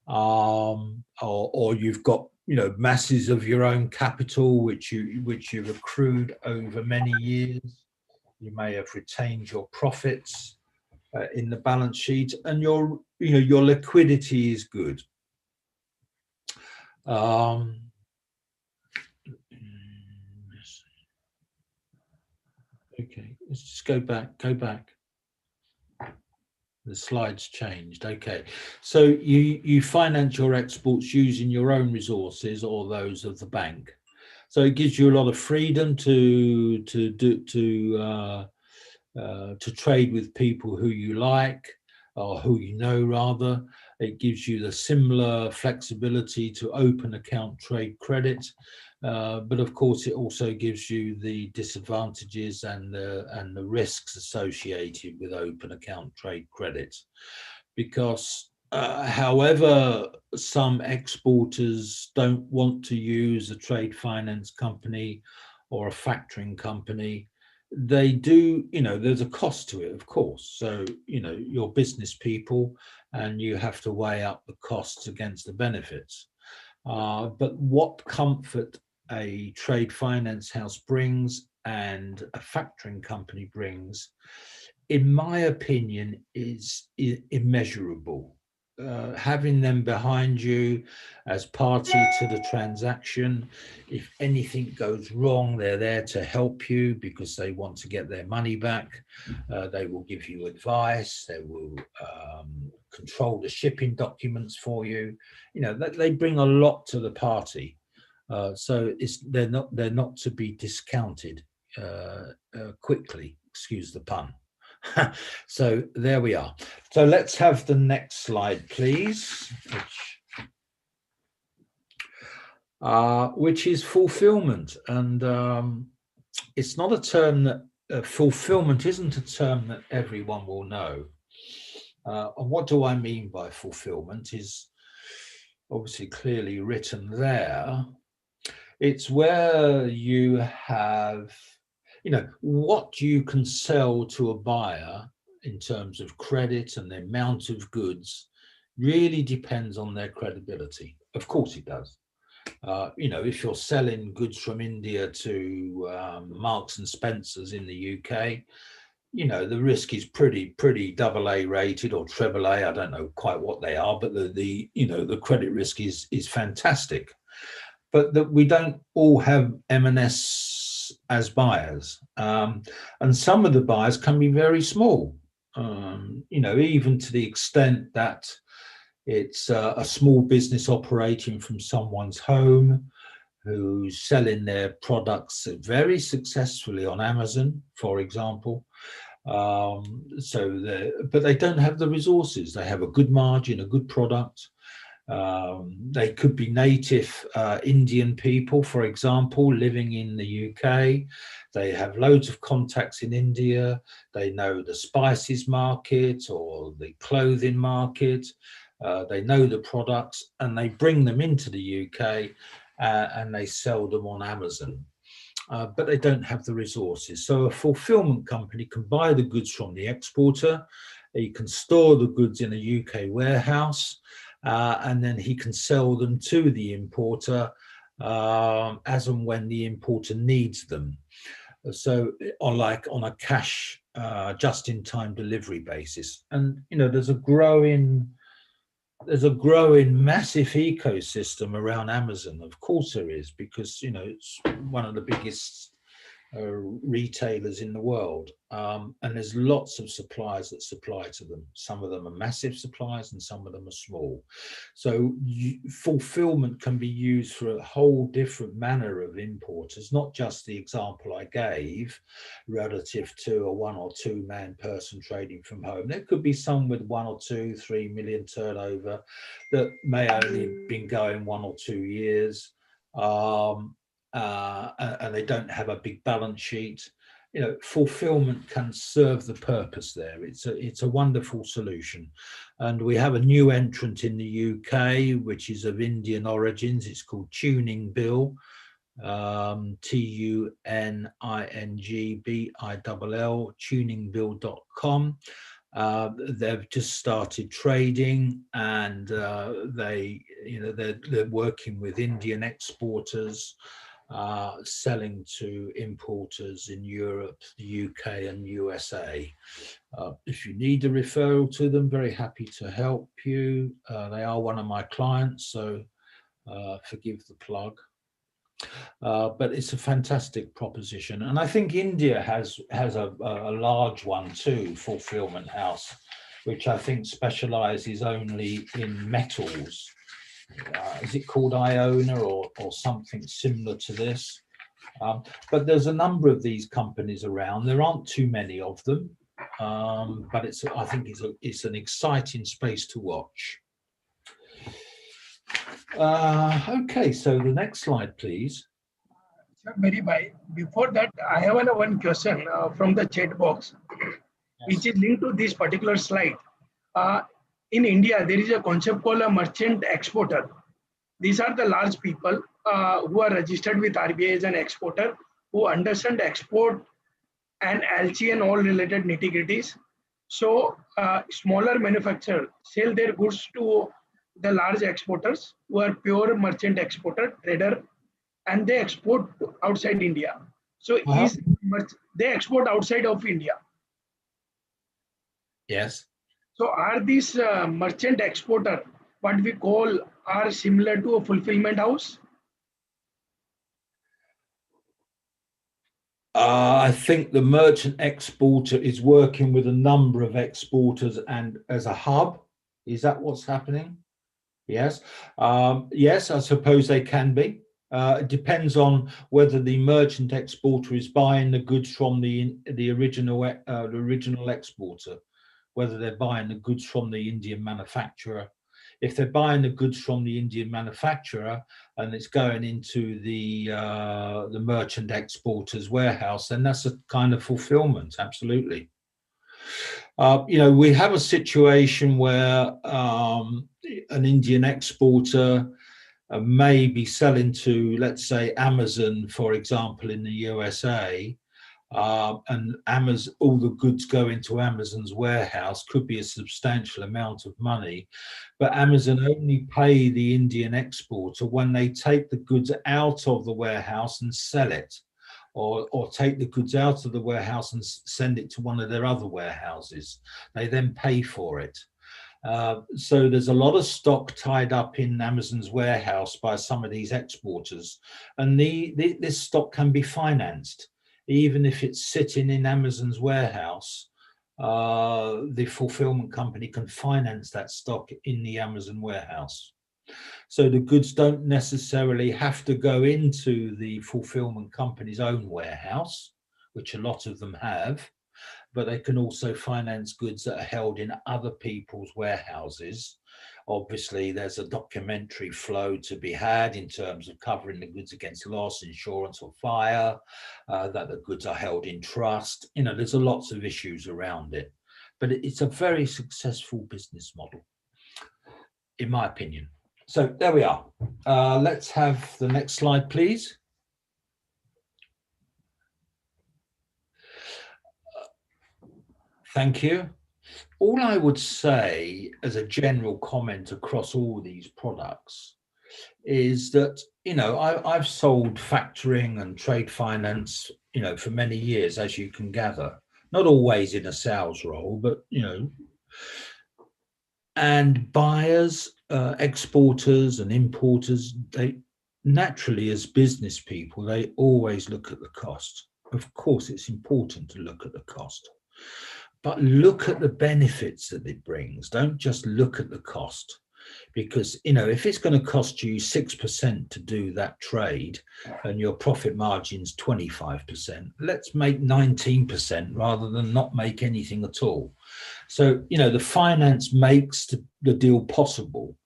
or you've got masses of your own capital which you've accrued over many years. You may have retained your profits in the balance sheet, and your liquidity is good. Okay, let's just go back. The slides changed. Okay, so you finance your exports using your own resources or those of the bank. So it gives you a lot of freedom to trade with people who you like, or who rather. It gives you the similar flexibility to open account trade credit, but of course it also gives you the disadvantages and the risks associated with open account trade credit, because however some exporters don't want to use a trade finance company or a factoring company, they do, there's a cost to it, of course. So, you're business people and you have to weigh up the costs against the benefits. But what comfort a trade finance house brings and a factoring company brings, in my opinion, is immeasurable. Having them behind you as party to the transaction, if anything goes wrong, they're there to help you because they want to get their money back. They will give you advice. They will control the shipping documents for you. They bring a lot to the party. So they're not to be discounted quickly. Excuse the pun. So there we are. So let's have the next slide, please, which is fulfillment. And it's not a term that fulfillment isn't a term that everyone will know. And what do I mean by fulfillment is obviously clearly written there. It's where you have what you can sell to a buyer in terms of credit and the amount of goods really depends on their credibility. Of course it does. If you're selling goods from India to Marks and Spencer's in the UK, the risk is pretty AA rated or AAA. I don't know quite what they are, but the credit risk is fantastic. But that we don't all have M&S as buyers, and some of the buyers can be very small, even to the extent that it's a small business operating from someone's home who's selling their products very successfully on Amazon, for example. But they don't have the resources. They have a good margin, a good product. They could be native Indian people, for example, living in the UK. They have loads of contacts in India. They know the spices market or the clothing market. They know the products and they bring them into the UK and they sell them on Amazon. But they don't have the resources. So a fulfillment company can buy the goods from the exporter. He can store the goods in a UK warehouse. And then he can sell them to the importer as and when the importer needs them. So on a cash just-in-time delivery basis. And there's a growing massive ecosystem around Amazon. Of course there is, because it's one of the biggest retailers in the world, and there's lots of suppliers that supply to them. Some of them are massive suppliers and some of them are small. So fulfillment can be used for a whole different manner of importers, not just the example I gave relative to a 1 or 2 man person trading from home. There could be some with 1 or 2, 3 million turnover that may only been going 1 or 2 years. And they don't have a big balance sheet. Fulfillment can serve the purpose there. It's a wonderful solution. And we have a new entrant in the UK, which is of Indian origins. It's called Tuning Bill, TUNINGBILL, tuningbill.com. They've just started trading, and they're working with Indian exporters, selling to importers in Europe, the UK and USA. If you need a referral to them, very happy to help you. They are one of my clients, so forgive the plug. But it's a fantastic proposition. And I think India has a large one too, fulfillment house, which I think specializes only in metals. Is it called Iona or something similar to this? But there's a number of these companies around. There aren't too many of them, but I think it's an exciting space to watch. Okay, so the next slide, please. Sir, Mary Bhai, before that, I have one question from the chat box, which is linked to this particular slide. Uh, in India, there is a concept called a merchant exporter. These are the large people who are registered with RBI as an exporter, who understand export and LC and all related nitty-gritties. So smaller manufacturers sell their goods to the large exporters who are pure merchant exporter, trader, and they export outside India. So they export outside of India. Yes. So are these merchant exporter, what we call, are similar to a fulfillment house? I think the merchant exporter is working with a number of exporters and as a hub. Is that what's happening? Yes. Yes, I suppose they can be. It depends on whether the merchant exporter is buying the goods from the original exporter, whether they're buying the goods from the Indian manufacturer. If they're buying the goods from the Indian manufacturer and it's going into the merchant exporter's warehouse, then that's a kind of fulfillment. Absolutely. We have a situation where an Indian exporter may be selling to, let's say, Amazon, for example, in the USA, and Amazon, all the goods go into Amazon's warehouse, could be a substantial amount of money, but Amazon only pay the Indian exporter when they take the goods out of the warehouse and sell it, or take the goods out of the warehouse and send it to one of their other warehouses. They then pay for it. So there's a lot of stock tied up in Amazon's warehouse by some of these exporters, and this stock can be financed. Even if it's sitting in Amazon's warehouse, the fulfillment company can finance that stock in the Amazon warehouse. So the goods don't necessarily have to go into the fulfillment company's own warehouse, which a lot of them have, but they can also finance goods that are held in other people's warehouses. Obviously, there's a documentary flow to be had in terms of covering the goods against loss, insurance, or fire, that the goods are held in trust. There's lots of issues around it, but it's a very successful business model, in my opinion. So there we are. Let's have the next slide, please. Thank you. All I would say as a general comment across all these products is that, I've sold factoring and trade finance, for many years, as you can gather, not always in a sales role, but, and buyers, exporters and importers, they naturally, as business people, they always look at the cost. Of course, it's important to look at the cost, but look at the benefits that it brings. Don't just look at the cost, because if it's going to cost you 6% to do that trade and your profit margin's 25%, let's make 19% rather than not make anything at all. So the finance makes the deal possible.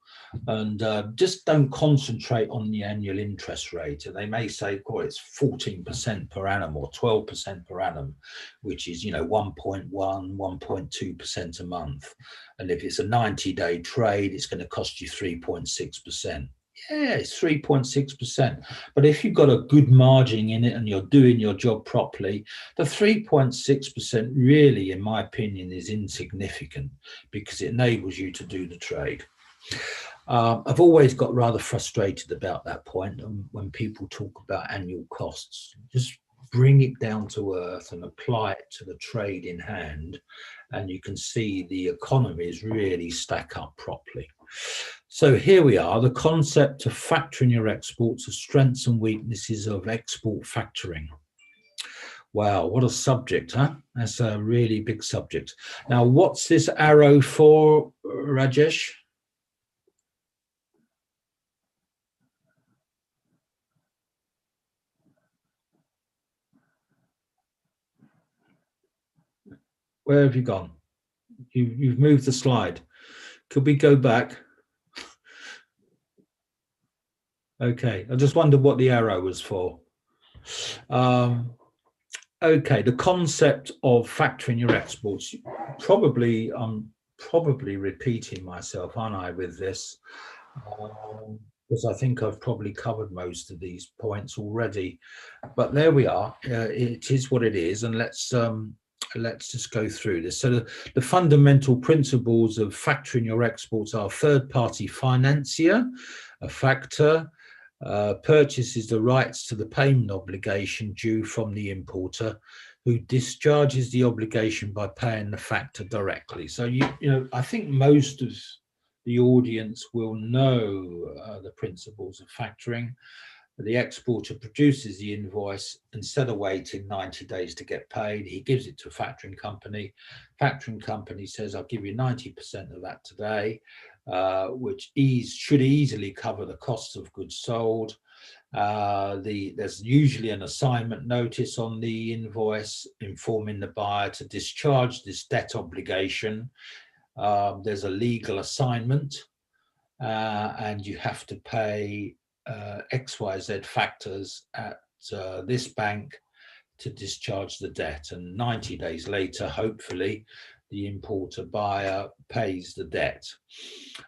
And just don't concentrate on the annual interest rate. And they may say, it's 14% per annum or 12% per annum, which is, 1.1, 1.2% a month. And if it's a 90-day trade, it's going to cost you 3.6%. Yeah, it's 3.6%. But if you've got a good margin in it and you're doing your job properly, the 3.6% really, in my opinion, is insignificant because it enables you to do the trade. I've always got rather frustrated about that point when people talk about annual costs. Just bring it down to earth and apply it to the trade in hand, and you can see the economies really stack up properly. So here we are, the concept of factoring your exports, the strengths and weaknesses of export factoring. Wow, what a subject, huh? That's a really big subject. Now, what's this arrow for, Rajesh? Where have you gone? You've moved the slide. Could we go back? Okay, I just wondered what the arrow was for. Okay, the concept of factoring your exports. Probably, I'm probably repeating myself, aren't I, with this? Because I think I've probably covered most of these points already. But there we are. It is what it is, and let's just go through this. So the fundamental principles of factoring your exports are: third-party financier, a factor, purchases the rights to the payment obligation due from the importer, who discharges the obligation by paying the factor directly. So you know, I think most of the audience will know the principles of factoring. The exporter produces the invoice. Instead of waiting 90 days to get paid, he gives it to a factoring company. Factoring company says, I'll give you 90% of that today, which should easily cover the costs of goods sold. There's usually an assignment notice on the invoice informing the buyer to discharge this debt obligation. There's a legal assignment, and you have to pay XYZ factors at this bank to discharge the debt, and 90 days later, hopefully, the importer buyer pays the debt.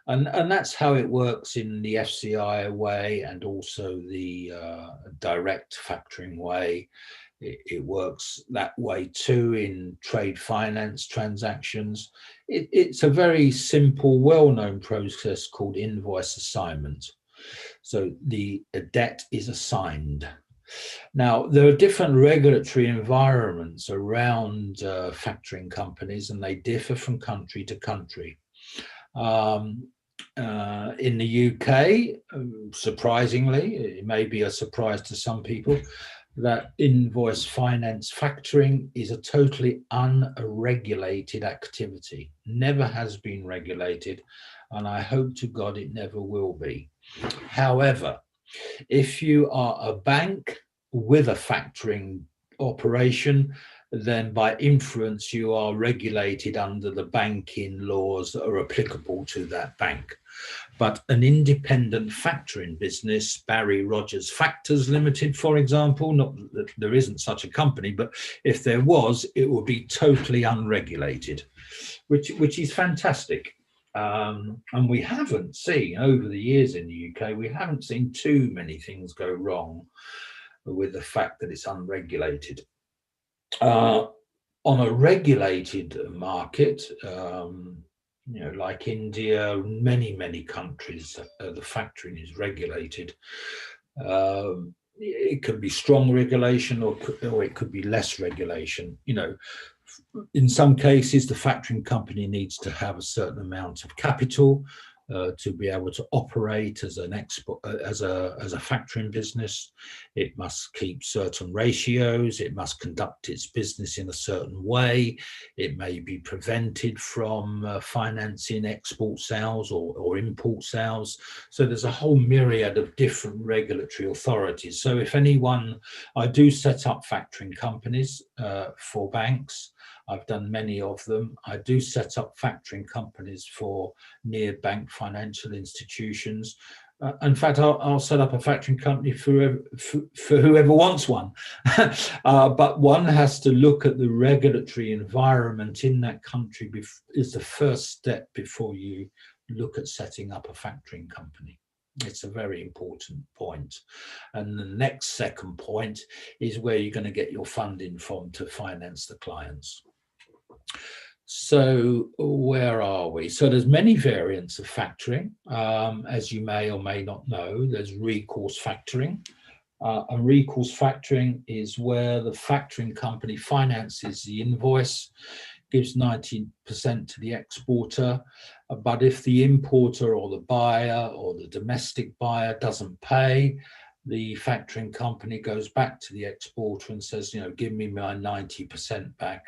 And that's how it works in the FCI way, and also the direct factoring way. It works that way too in trade finance transactions. It's a very simple, well-known process called invoice assignment. So the debt is assigned. Now, there are different regulatory environments around factoring companies, and they differ from country to country. In the UK, surprisingly, it may be a surprise to some people, that invoice finance factoring is a totally unregulated activity. Never has been regulated, and I hope to God it never will be. However, if you are a bank with a factoring operation, then by inference you are regulated under the banking laws that are applicable to that bank. But an independent factoring business, Barry Rogers Factors Limited, for example, not that there isn't such a company, but if there was, it would be totally unregulated, which is fantastic. And we haven't seen, over the years in the UK, we haven't seen too many things go wrong with the fact that it's unregulated. On a regulated market, you know, like India, many countries, the factoring is regulated. It could be strong regulation, or it could be less regulation. You know, in some cases, the factoring company needs to have a certain amount of capital to be able to operate as an as a factoring business. It must keep certain ratios. It must conduct its business in a certain way. It may be prevented from financing export sales or import sales. So there's a whole myriad of different regulatory authorities. So if anyone, I do set up factoring companies for banks. I've done many of them. I do set up factoring companies for near bank financial institutions. In fact, I'll set up a factoring company for whoever wants one. But one has to look at the regulatory environment in that country is the first step before you look at setting up a factoring company. It's a very important point. And the next second point is where you're going to get your funding from to finance the clients. So where are we? So there's many variants of factoring. As you may or may not know, there's recourse factoring. And recourse factoring is where the factoring company finances the invoice, gives 90% to the exporter. But if the importer or the buyer or the domestic buyer doesn't pay, the factoring company goes back to the exporter and says, you know, give me my 90% back.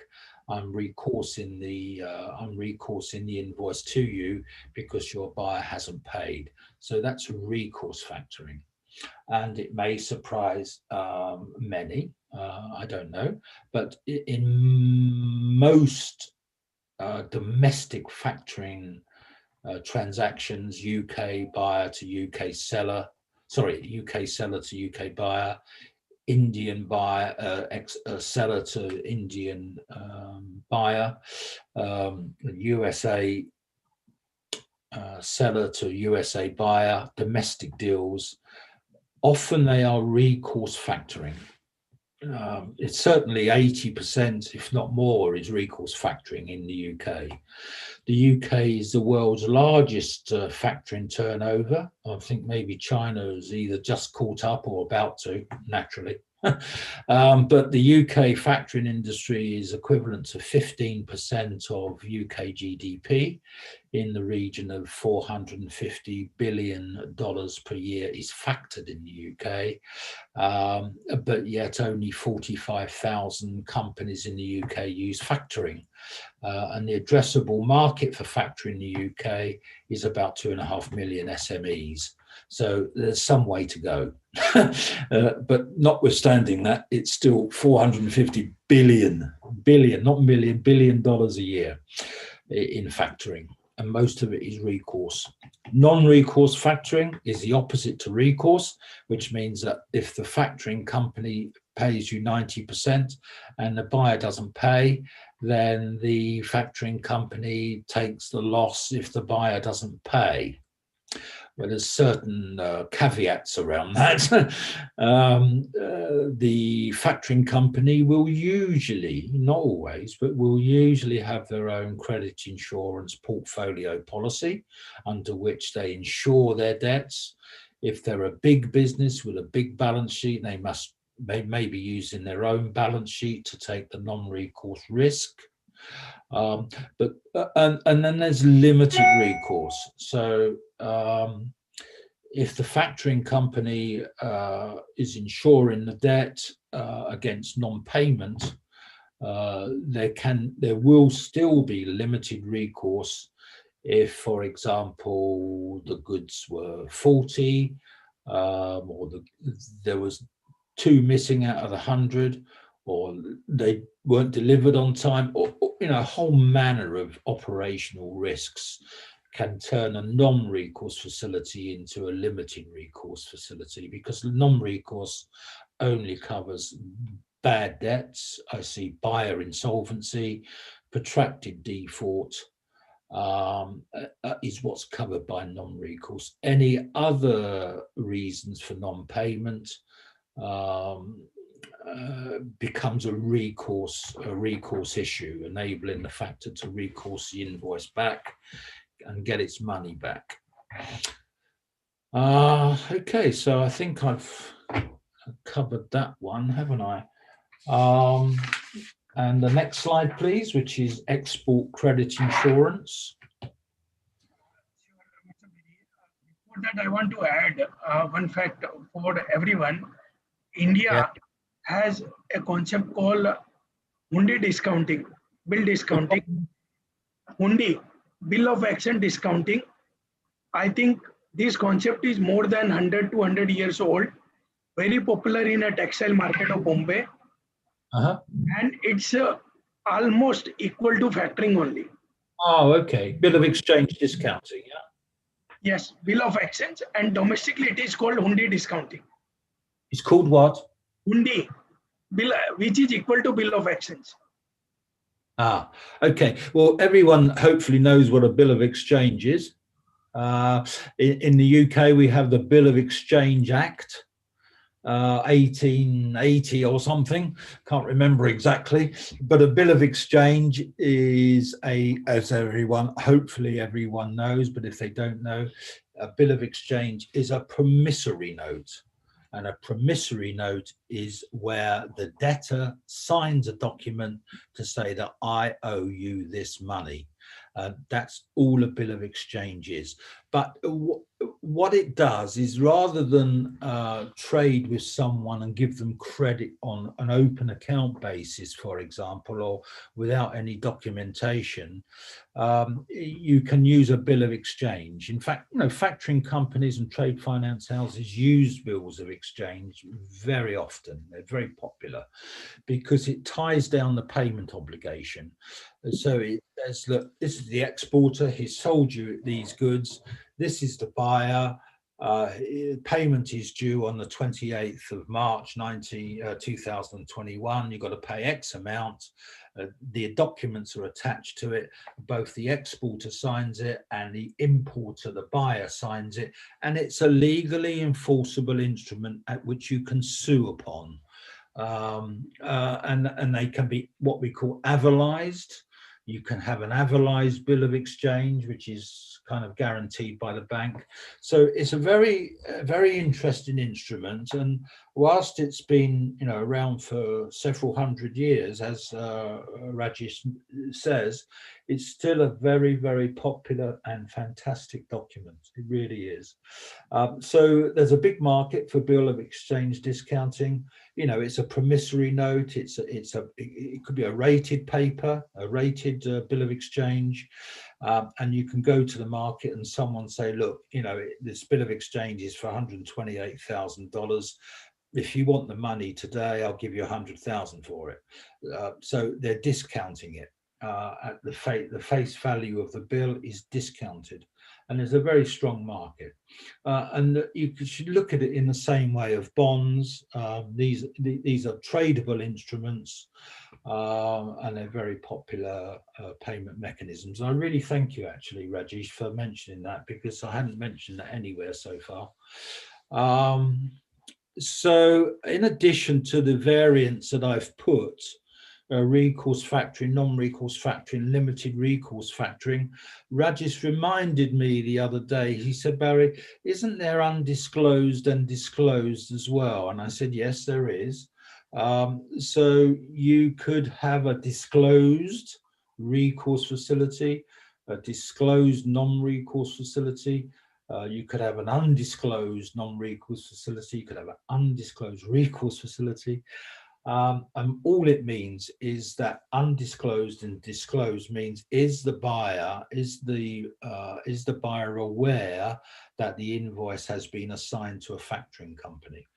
I'm recoursing the invoice to you because your buyer hasn't paid. So that's recourse factoring, and it may surprise many. I don't know, but in most domestic factoring transactions, UK buyer to UK seller, UK seller to UK buyer, Indian buyer, seller to Indian buyer, USA seller to USA buyer, domestic deals. Often they are recourse factoring. It's certainly 80%, if not more, is recourse factoring in the UK. The UK is the world's largest factoring turnover. I think maybe China is either just caught up or about to, naturally. But the UK factoring industry is equivalent to 15% of UK GDP, in the region of $450 billion per year is factored in the UK, but yet only 45,000 companies in the UK use factoring. And the addressable market for factoring in the UK is about 2.5 million SMEs. So there's some way to go. But notwithstanding that, it's still $450 billion, not million, $1 billion a year in factoring. And most of it is recourse. Non-recourse factoring is the opposite to recourse, which means that if the factoring company pays you 90% and the buyer doesn't pay, then the factoring company takes the loss if the buyer doesn't pay. Well, there's certain caveats around that. The factoring company will usually, not always, but will usually have their own credit insurance portfolio policy under which they insure their debts. If they're a big business with a big balance sheet, they may be using their own balance sheet to take the non-recourse risk. And then there's limited recourse. So if the factoring company is insuring the debt against non-payment, there will still be limited recourse if, for example, the goods were faulty, or there was 2 missing out of the 100, or they weren't delivered on time, or a whole manner of operational risks can turn a non-recourse facility into a limited recourse facility, because non-recourse only covers bad debts. I see buyer insolvency, protracted default is what's covered by non-recourse. Any other reasons for non-payment becomes a recourse issue, enabling the factor to recourse the invoice back and get its money back. Okay, so I think I've covered that one, haven't I? And the next slide, please, which is export credit insurance. Before that, I want to add one fact for everyone. India has a concept called Hundi discounting, bill discounting. Hundi, bill of exchange discounting. I think this concept is more than 100 to 100 years old, very popular in a textile market of Bombay. And it's almost equal to factoring only. Oh, okay. Bill of exchange discounting, yeah? Yes, bill of exchange, and domestically it is called Hundi discounting. It's called what? Hundi, bill, which is equal to bill of exchange. Ah, okay. Well, everyone hopefully knows what a bill of exchange is. In the UK, we have the Bill of Exchange Act, 1880 or something, can't remember exactly, but a bill of exchange is as hopefully everyone knows, but if they don't know, a bill of exchange is a promissory note. And a promissory note is where the debtor signs a document to say that I owe you this money. That's all a bill of exchange is. But what it does is, rather than trade with someone and give them credit on an open account basis, for example, or without any documentation, you can use a bill of exchange. In fact, factoring companies and trade finance houses use bills of exchange very often. They're very popular because it ties down the payment obligation. So it says, look, this is the exporter, he sold you these goods, this is the buyer, payment is due on the 28th of March 2021. You've got to pay X amount. The documents are attached to it. Both the exporter signs it and the importer, the buyer, signs it. And it's a legally enforceable instrument at which you can sue upon. And they can be what we call avalized. You can have an avalized bill of exchange, which is kind of guaranteed by the bank. So it's a very interesting instrument. And whilst it's been, you know, around for several hundred years, as Rajesh says, it's still a very, very popular and fantastic document. It really is. So there's a big market for bill of exchange discounting. You know, it's a promissory note. It could be a rated paper, a rated bill of exchange, and you can go to the market and someone say, look, you know, this bill of exchange is for $128,000. If you want the money today, I'll give you 100,000 for it. So they're discounting it. At the face value of the bill is discounted, and there's a very strong market. And you should look at it in the same way of bonds. These are tradable instruments, and they're very popular payment mechanisms. And I really thank you, actually, Rajesh, for mentioning that, because I hadn't mentioned that anywhere so far. So in addition to the variants that I've put, recourse factoring, non-recourse factoring, limited recourse factoring, Rajesh reminded me the other day, he said, Barry, isn't there undisclosed and disclosed as well? And I said, yes, there is. So you could have a disclosed recourse facility, a disclosed non-recourse facility. You could have an undisclosed non-recourse facility. You could have an undisclosed recourse facility. And all it means is that undisclosed and disclosed means, is the buyer aware that the invoice has been assigned to a factoring company?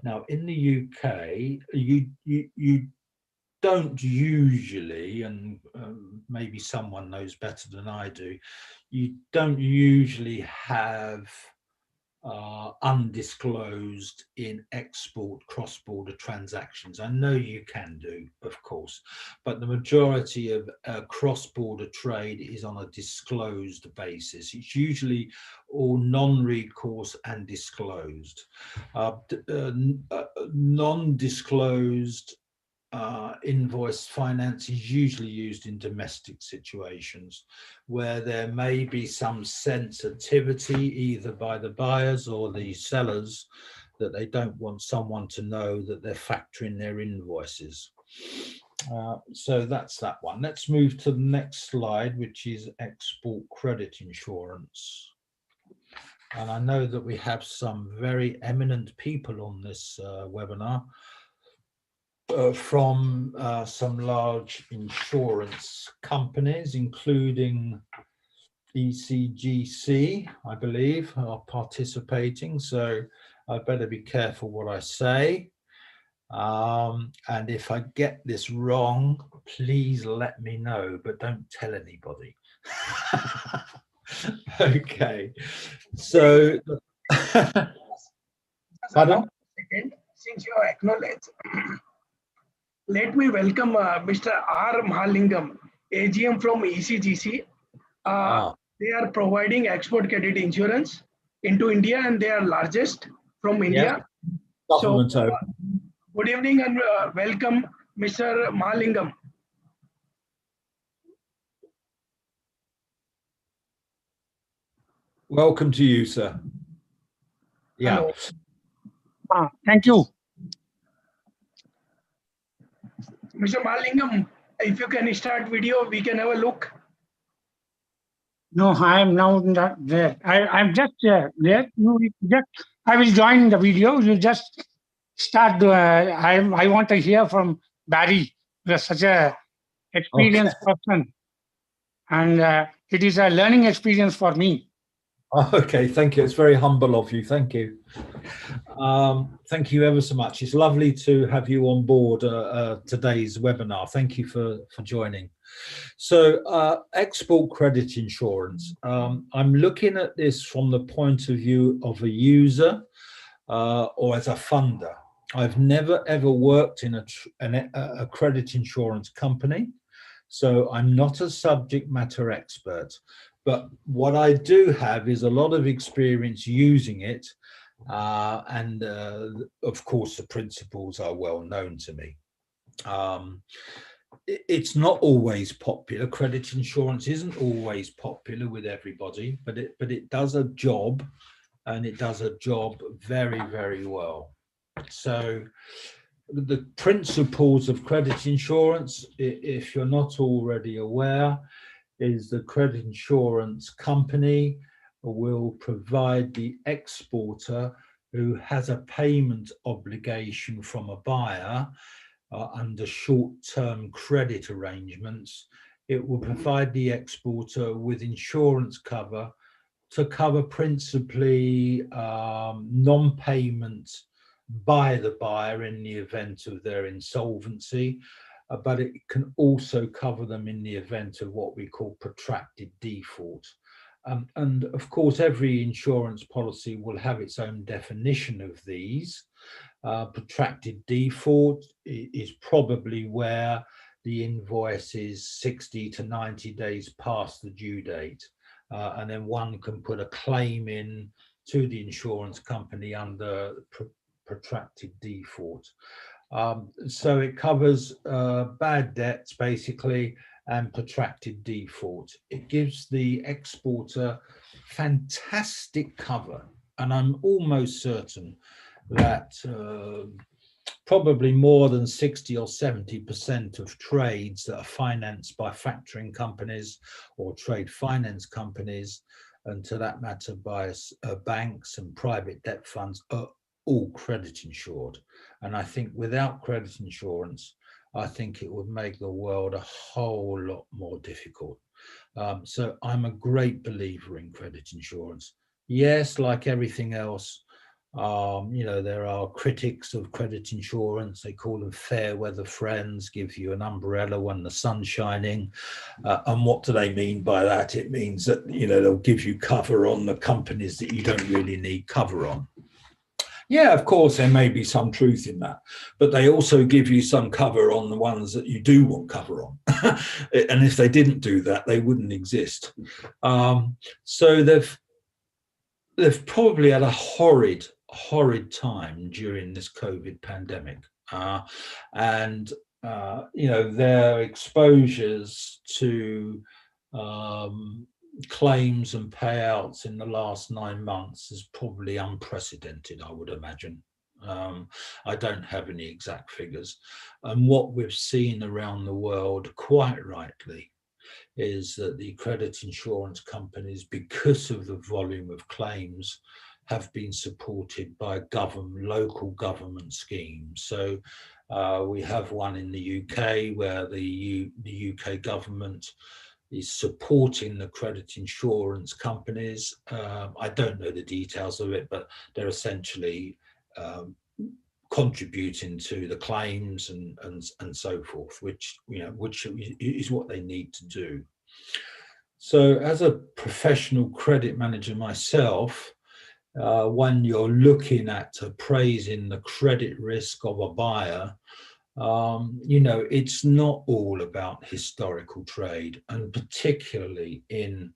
Now, in the UK, you don't usually, and maybe someone knows better than I do, you don't usually have undisclosed in export cross-border transactions. I know you can do, of course, but the majority of cross-border trade is on a disclosed basis. It's usually all non-recourse and disclosed. Non-disclosed invoice finance is usually used in domestic situations where there may be some sensitivity either by the buyers or the sellers that they don't want someone to know that they're factoring their invoices. So that's that one. Let's move to the next slide, which is export credit insurance. And I know that we have some very eminent people on this webinar. From some large insurance companies, including ECGC, I believe, are participating. So I better be careful what I say. And if I get this wrong, please let me know, but don't tell anybody. Okay. So, pardon? Since you acknowledge, let me welcome Mr. R. Mahalingam, AGM from ECGC. They are providing export credit insurance into India, and they are largest from India. Yes. So, good evening and welcome, Mr. Mahalingam. Welcome to you, sir. Yeah. Thank you. Mr. Mahalingam, if you can start video, we can have a look. No, I am now not there. I'm just there. I will join the video. You just start. I want to hear from Barry. You're such a experienced person, and it is a learning experience for me. Okay, thank you. It's very humble of you. Thank you. Thank you ever so much. It's lovely to have you on board today's webinar. Thank you for joining. So export credit insurance. I'm looking at this from the point of view of a user or as a funder. I've never ever worked in a credit insurance company, so I'm not a subject matter expert. But what I do have is a lot of experience using it. And of course, the principles are well known to me. It's not always popular. Credit insurance isn't always popular with everybody, but it does a job, and it does a job very, very well. So the principles of credit insurance, if you're not already aware, is the credit insurance company will provide the exporter who has a payment obligation from a buyer under short-term credit arrangements. It will provide the exporter with insurance cover to cover principally non-payment by the buyer in the event of their insolvency, but it can also cover them in the event of what we call protracted default. And of course, every insurance policy will have its own definition of these. Protracted default is probably where the invoice is 60 to 90 days past the due date. And then one can put a claim in to the insurance company under protracted default. So it covers bad debts basically and protracted default. It gives the exporter fantastic cover, and I'm almost certain that probably more than 60 or 70% of trades that are financed by factoring companies or trade finance companies, and to that matter by banks and private debt funds, are all credit insured. And I think without credit insurance, I think it would make the world a whole lot more difficult. So I'm a great believer in credit insurance. Yes, like everything else, you know, there are critics of credit insurance. They call them fair weather friends, give you an umbrella when the sun's shining. And what do they mean by that? It means that, you know, they'll give you cover on the companies that you don't really need cover on. Yeah, of course, there may be some truth in that, but they also give you some cover on the ones that you do want cover on. And if they didn't do that, they wouldn't exist. So they've probably had a horrid time during this COVID pandemic. And, you know, their exposures to claims and payouts in the last 9 months is probably unprecedented, I would imagine. I don't have any exact figures. And what we've seen around the world, quite rightly, is that the credit insurance companies, because of the volume of claims, have been supported by local government schemes. So we have one in the UK where the UK government is supporting the credit insurance companies. I don't know the details of it, but they're essentially contributing to the claims and so forth, which is what they need to do. So as a professional credit manager myself, when you're looking at appraising the credit risk of a buyer, you know, it's not all about historical trade, and particularly in,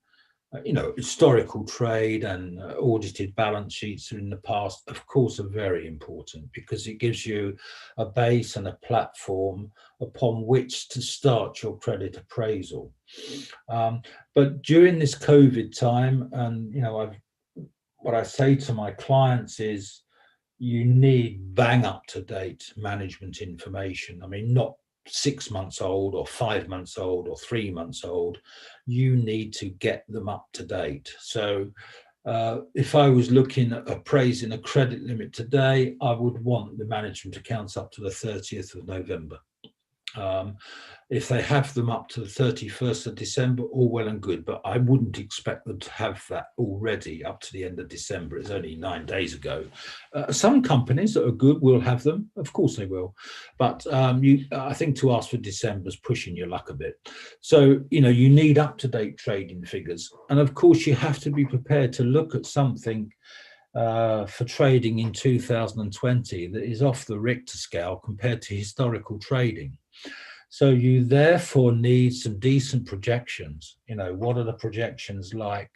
you know, historical trade and audited balance sheets in the past, of course, are very important because it gives you a base and a platform upon which to start your credit appraisal. But during this COVID time, and, you know, what I say to my clients is, you need bang up to date management information. I mean, not 6 months old or 5 months old or 3 months old. You need to get them up to date. So if I was looking at appraising a credit limit today, I would want the management accounts up to the 30th of November. If they have them up to the 31st of December, all well and good, but I wouldn't expect them to have that already up to the end of December. It's only 9 days ago. Some companies that are good will have them, of course they will, but I think to ask for December is pushing your luck a bit. So, you know, you need up-to-date trading figures. And of course, you have to be prepared to look at something for trading in 2020 that is off the Richter scale compared to historical trading. So you therefore need some decent projections. You know, what are the projections like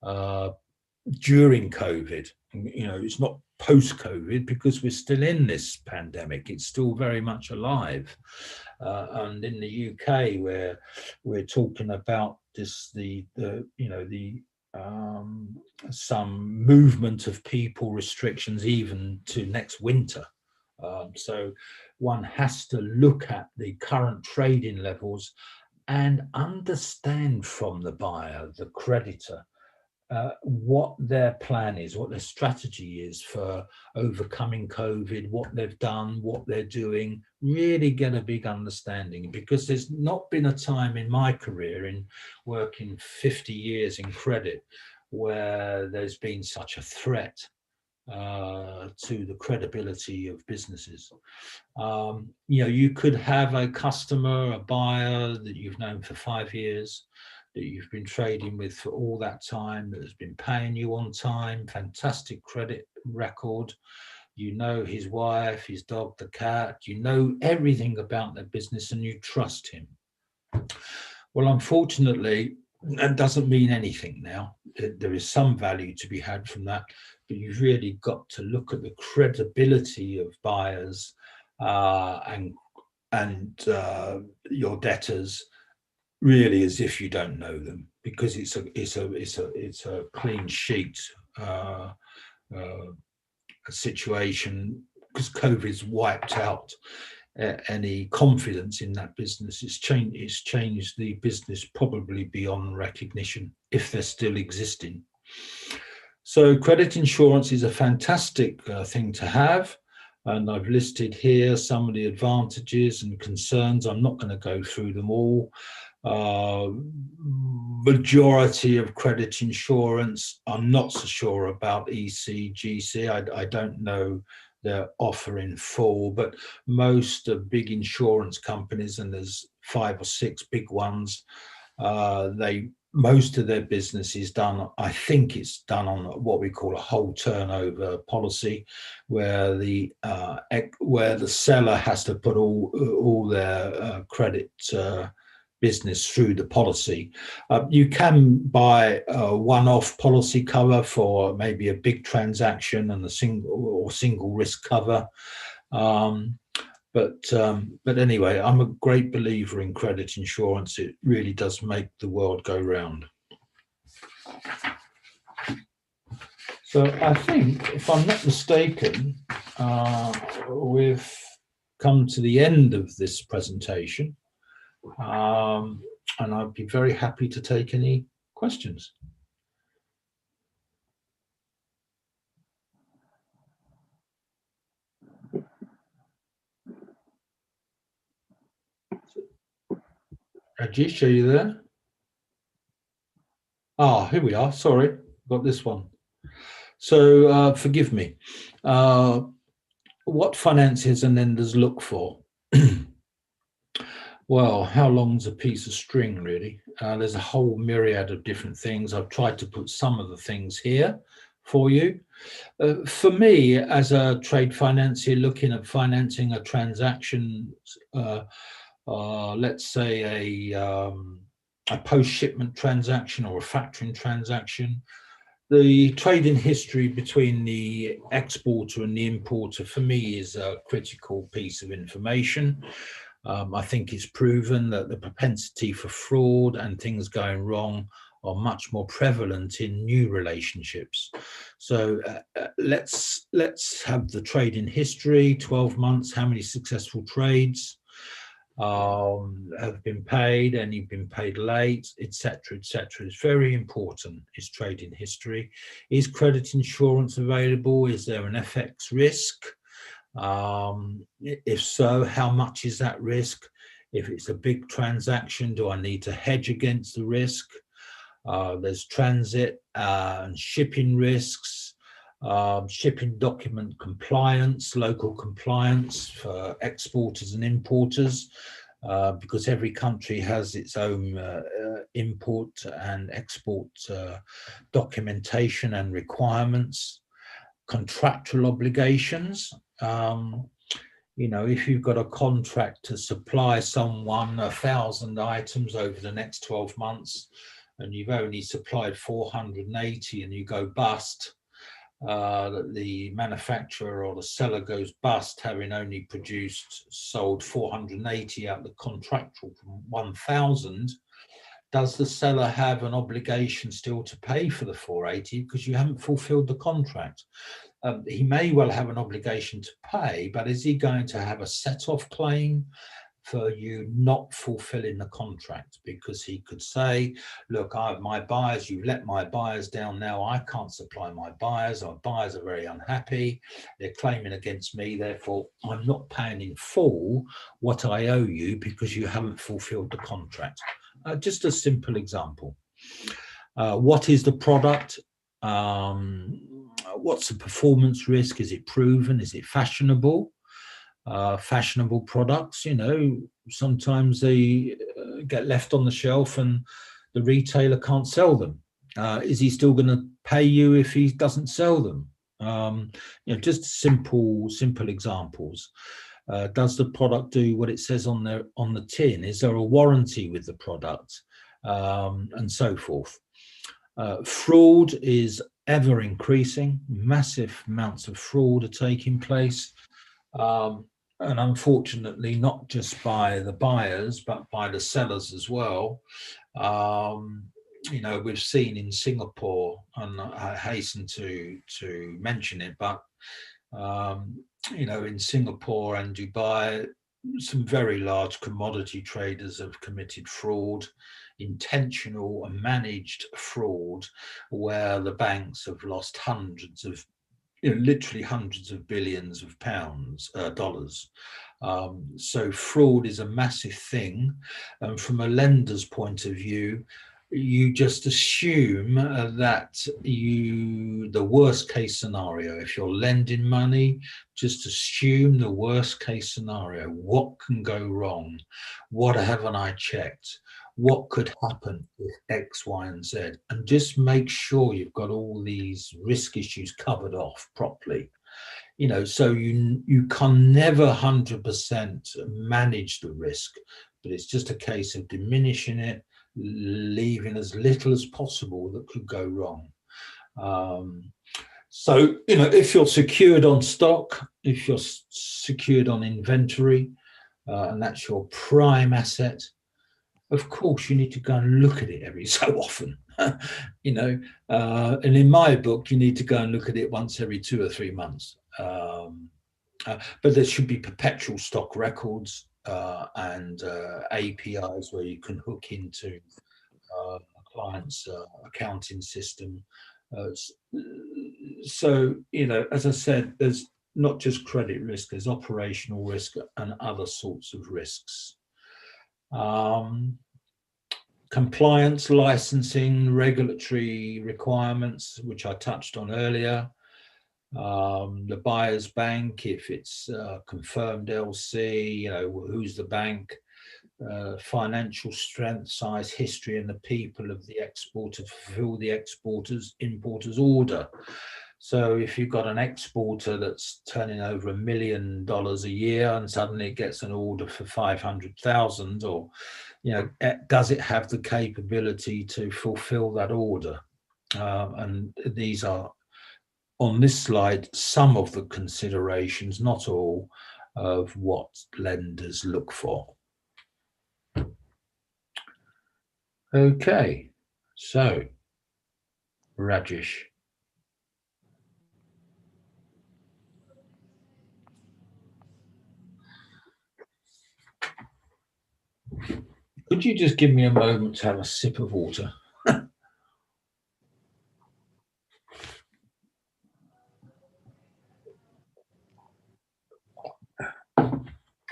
during COVID? You know, it's not post-COVID because we're still in this pandemic. It's still very much alive. And in the UK, where we're talking about this, some movement of people, restrictions even to next winter. So one has to look at the current trading levels and understand from the buyer, the creditor, what their plan is, what their strategy is for overcoming COVID, what they've done, what they're doing, really get a big understanding, because there's not been a time in my career in working 50 years in credit where there's been such a threat to the credibility of businesses. You know, you could have a customer, a buyer that you've known for 5 years, that you've been trading with for all that time, that has been paying you on time, fantastic credit record. You know his wife, his dog, the cat, you know everything about their business and you trust him. Well, unfortunately, that doesn't mean anything now. There is some value to be had from that, but you've really got to look at the credibility of buyers and your debtors really as if you don't know them, because it's a clean sheet situation, because COVID's wiped out any confidence in that business. It's changed the business probably beyond recognition, if they're still existing. So credit insurance is a fantastic thing to have, and I've listed here some of the advantages and concerns. I'm not going to go through them all. Majority of credit insurance, I'm not so sure about ECGC. I don't know their offer in full, but most of big insurance companies, and there's 5 or 6 big ones, most of their business is done, I think it's done on what we call a whole turnover policy, where the seller has to put all their credit business through the policy. You can buy a one-off policy cover for maybe a big transaction and a single risk cover. But anyway, I'm a great believer in credit insurance. It really does make the world go round. So I think, if I'm not mistaken, we've come to the end of this presentation. And I'd be very happy to take any questions. Rajesh, are you there? Ah, here we are. Sorry, got this one. So forgive me. What financiers and lenders look for? Well, how long's a piece of string, really? There's a whole myriad of different things. I've tried to put some of the things here for you. For me, as a trade financier looking at financing a transaction, let's say a post-shipment transaction or a factoring transaction, the trading history between the exporter and the importer, for me, is a critical piece of information. I think it's proven that the propensity for fraud and things going wrong are much more prevalent in new relationships. So let's have the trading history, 12 months, how many successful trades have been paid, and you've been paid late, etc., etc. It's very important, is trading history. Is credit insurance available? Is there an FX risk? If so, how much is that risk? If it's a big transaction, do I need to hedge against the risk? There's transit and shipping risks, shipping document compliance, local compliance for exporters and importers, because every country has its own import and export documentation and requirements. Contractual obligations. If you've got a contract to supply someone 1,000 items over the next 12 months and you've only supplied 480 and you go bust, the manufacturer or the seller goes bust having only sold 480 out of the contractual from 1,000, does the seller have an obligation still to pay for the 480 because you haven't fulfilled the contract? He may well have an obligation to pay, but is he going to have a set-off claim for you not fulfilling the contract? Because he could say, look, my buyers, you let my buyers down now, I can't supply my buyers are very unhappy, they're claiming against me, therefore I'm not paying in full what I owe you because you haven't fulfilled the contract. Just a simple example. What is the product? What's the performance risk? Is it proven? Is it fashionable? Fashionable products, sometimes they get left on the shelf and the retailer can't sell them. Is he still going to pay you if he doesn't sell them? Just simple examples. Does the product do what it says on the tin? Is there a warranty with the product? And so forth. Fraud is ever increasing. Massive amounts of fraud are taking place. And unfortunately, not just by the buyers, but by the sellers as well. We've seen in Singapore, and I hasten to mention it, but in Singapore and Dubai, some very large commodity traders have committed fraud, intentional and managed fraud, where the banks have lost literally hundreds of billions of dollars. So fraud is a massive thing. And from a lender's point of view, you just assume that the worst case scenario, if you're lending money, just assume the worst case scenario. What can go wrong? What haven't I checked? What could happen with X, Y, and Z? And just make sure you've got all these risk issues covered off properly. So you can never 100% manage the risk, but it's just a case of diminishing it, leaving as little as possible that could go wrong. So, if you're secured on stock, if you're secured on inventory, and that's your prime asset, of course, you need to go and look at it every so often, and in my book, you need to go and look at it once every 2 or 3 months. But there should be perpetual stock records and APIs where you can hook into a client's accounting system. So, as I said, there's not just credit risk, there's operational risk and other sorts of risks. Compliance, licensing, regulatory requirements, which I touched on earlier. The buyer's bank, if it's confirmed LC, who's the bank, financial strength, size, history, and the people of the exporter to fulfill the importer's order. So if you've got an exporter that's turning over $1 million a year and suddenly it gets an order for 500,000, or does it have the capability to fulfill that order? And these are on this slide some of the considerations, not all, of what lenders look for. Okay, so Rajesh. Could you just give me a moment to have a sip of water?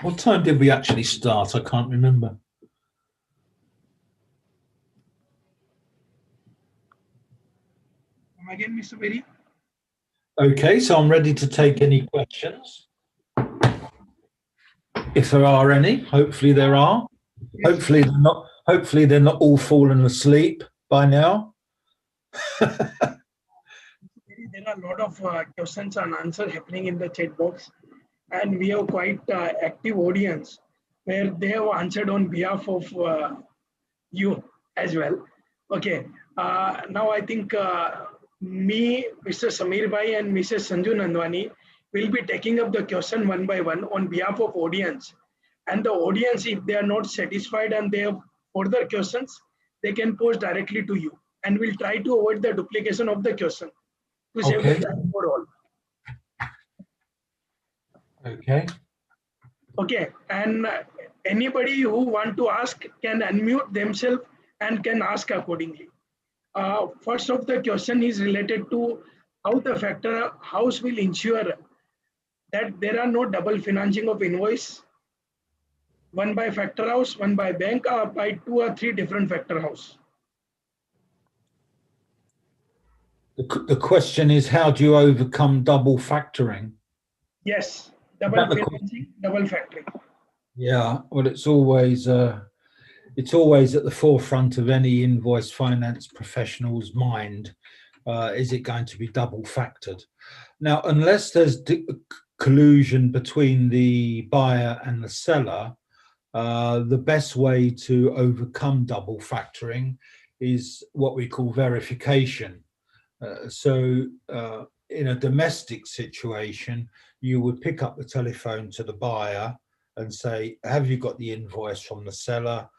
What time did we actually start? I can't remember. Come again, Mr. Berry. Okay, so I'm ready to take any questions. If there are any, hopefully there are. Yes. Hopefully they're not. Hopefully they're not all fallen asleep by now. There are a lot of questions and answers happening in the chat box, and we have quite active audience where they have answered on behalf of you as well. Okay, now I think me, Mr. Samir Bhai and Mrs. Sanju Nandwani will be taking up the question one by one on behalf of audience. And the audience, if they are not satisfied and they have further questions, they can post directly to you. And we'll try to avoid the duplication of the question to save the Okay. time for all. Okay. Okay, and anybody who want to ask can unmute themselves and can ask accordingly. First of the question is related to how the factor house will ensure that there are no double financing of invoice, one by factor house, one by bank, or by 2 or 3 different factor house. The question is, how do you overcome double factoring? Yes, double financing, double factoring. Yeah, well, it's always at the forefront of any invoice finance professional's mind. Is it going to be double factored? Now, unless there's collusion between the buyer and the seller, the best way to overcome double factoring is what we call verification. In a domestic situation, you would pick up the telephone to the buyer and say, have you got the invoice from the seller,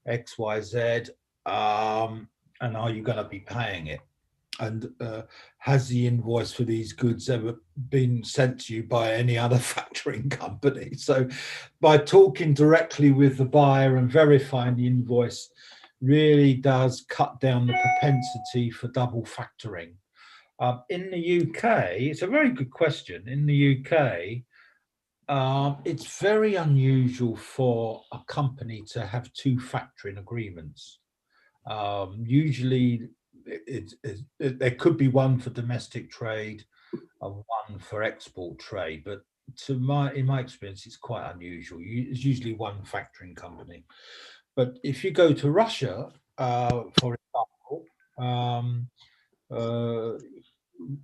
XYZ, and are you going to be paying it? And has the invoice for these goods ever been sent to you by any other factoring company? So by talking directly with the buyer and verifying the invoice really does cut down the propensity for double factoring. In the UK, it's a very good question. In the UK, it's very unusual for a company to have 2 factoring agreements. Usually, there could be one for domestic trade and one for export trade, but in my experience, it's quite unusual. It's usually one factoring company. But if you go to Russia, for example,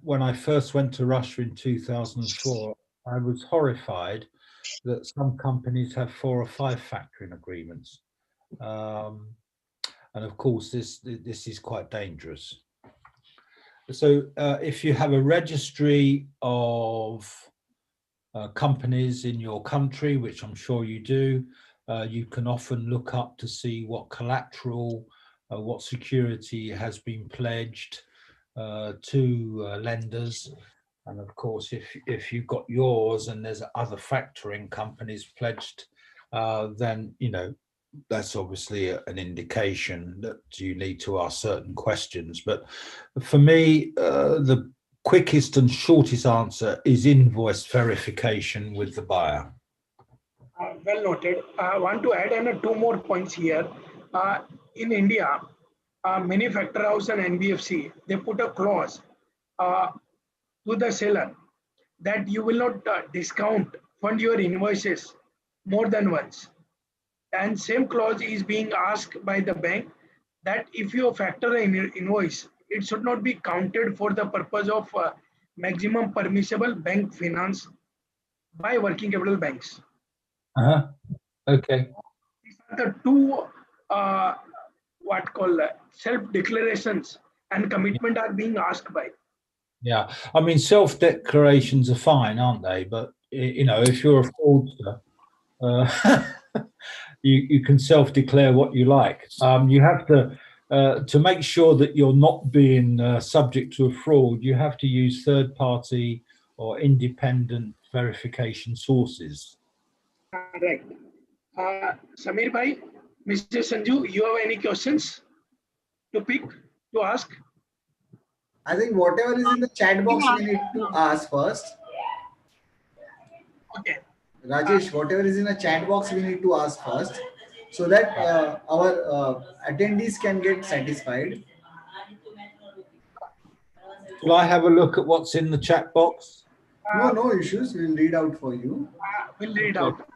when I first went to Russia in 2004, I was horrified that some companies have 4 or 5 factoring agreements. And of course, this is quite dangerous. So if you have a registry of companies in your country, which I'm sure you do, you can often look up to see what collateral, what security has been pledged to lenders. And of course, if you've got yours and there's other factoring companies pledged, then, you know, that's obviously an indication that you need to ask certain questions. But for me, the quickest and shortest answer is invoice verification with the buyer. Well noted. I want to add 2 more points here. In India, many factor house and NBFC, they put a clause to the seller that you will not discount fund your invoices more than once. And same clause is being asked by the bank that if you factor an invoice, it should not be counted for the purpose of maximum permissible bank finance by working capital banks. Okay. These are the 2 self-declarations and commitment are being asked by. Yeah, I mean, self-declarations are fine, aren't they? But, you know, if you're a fraudster, you can self-declare what you like. You have to make sure that you're not being subject to a fraud, you have to use third-party or independent verification sources. Right. Samir Bhai, Mr. Sanju, you have any questions to ask? I think whatever is in the chat box, we need to ask first. Okay. Rajesh, whatever is in a chat box, we need to ask first so that our attendees can get satisfied. Will I have a look at what's in the chat box? No, no issues. We'll read out for you. We'll read Okay. out.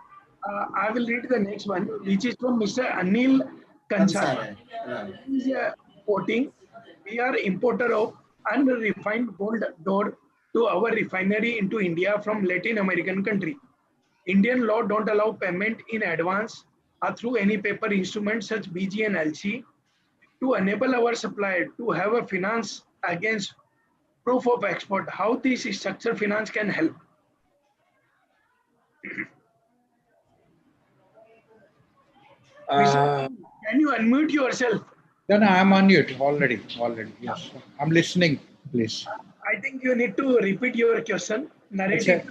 I will read the next one, which is from Mr. Anil Kansara. Right. He is quoting, we are importer of unrefined gold ore to our refinery into India from Latin American country. Indian law don't allow payment in advance or through any paper instrument such BG and LC. To enable our supplier to have a finance against proof of export, how this structured finance can help? Can you unmute yourself? No, I'm on mute already. Yes, I'm listening, please. I think you need to repeat your question. Narrate it.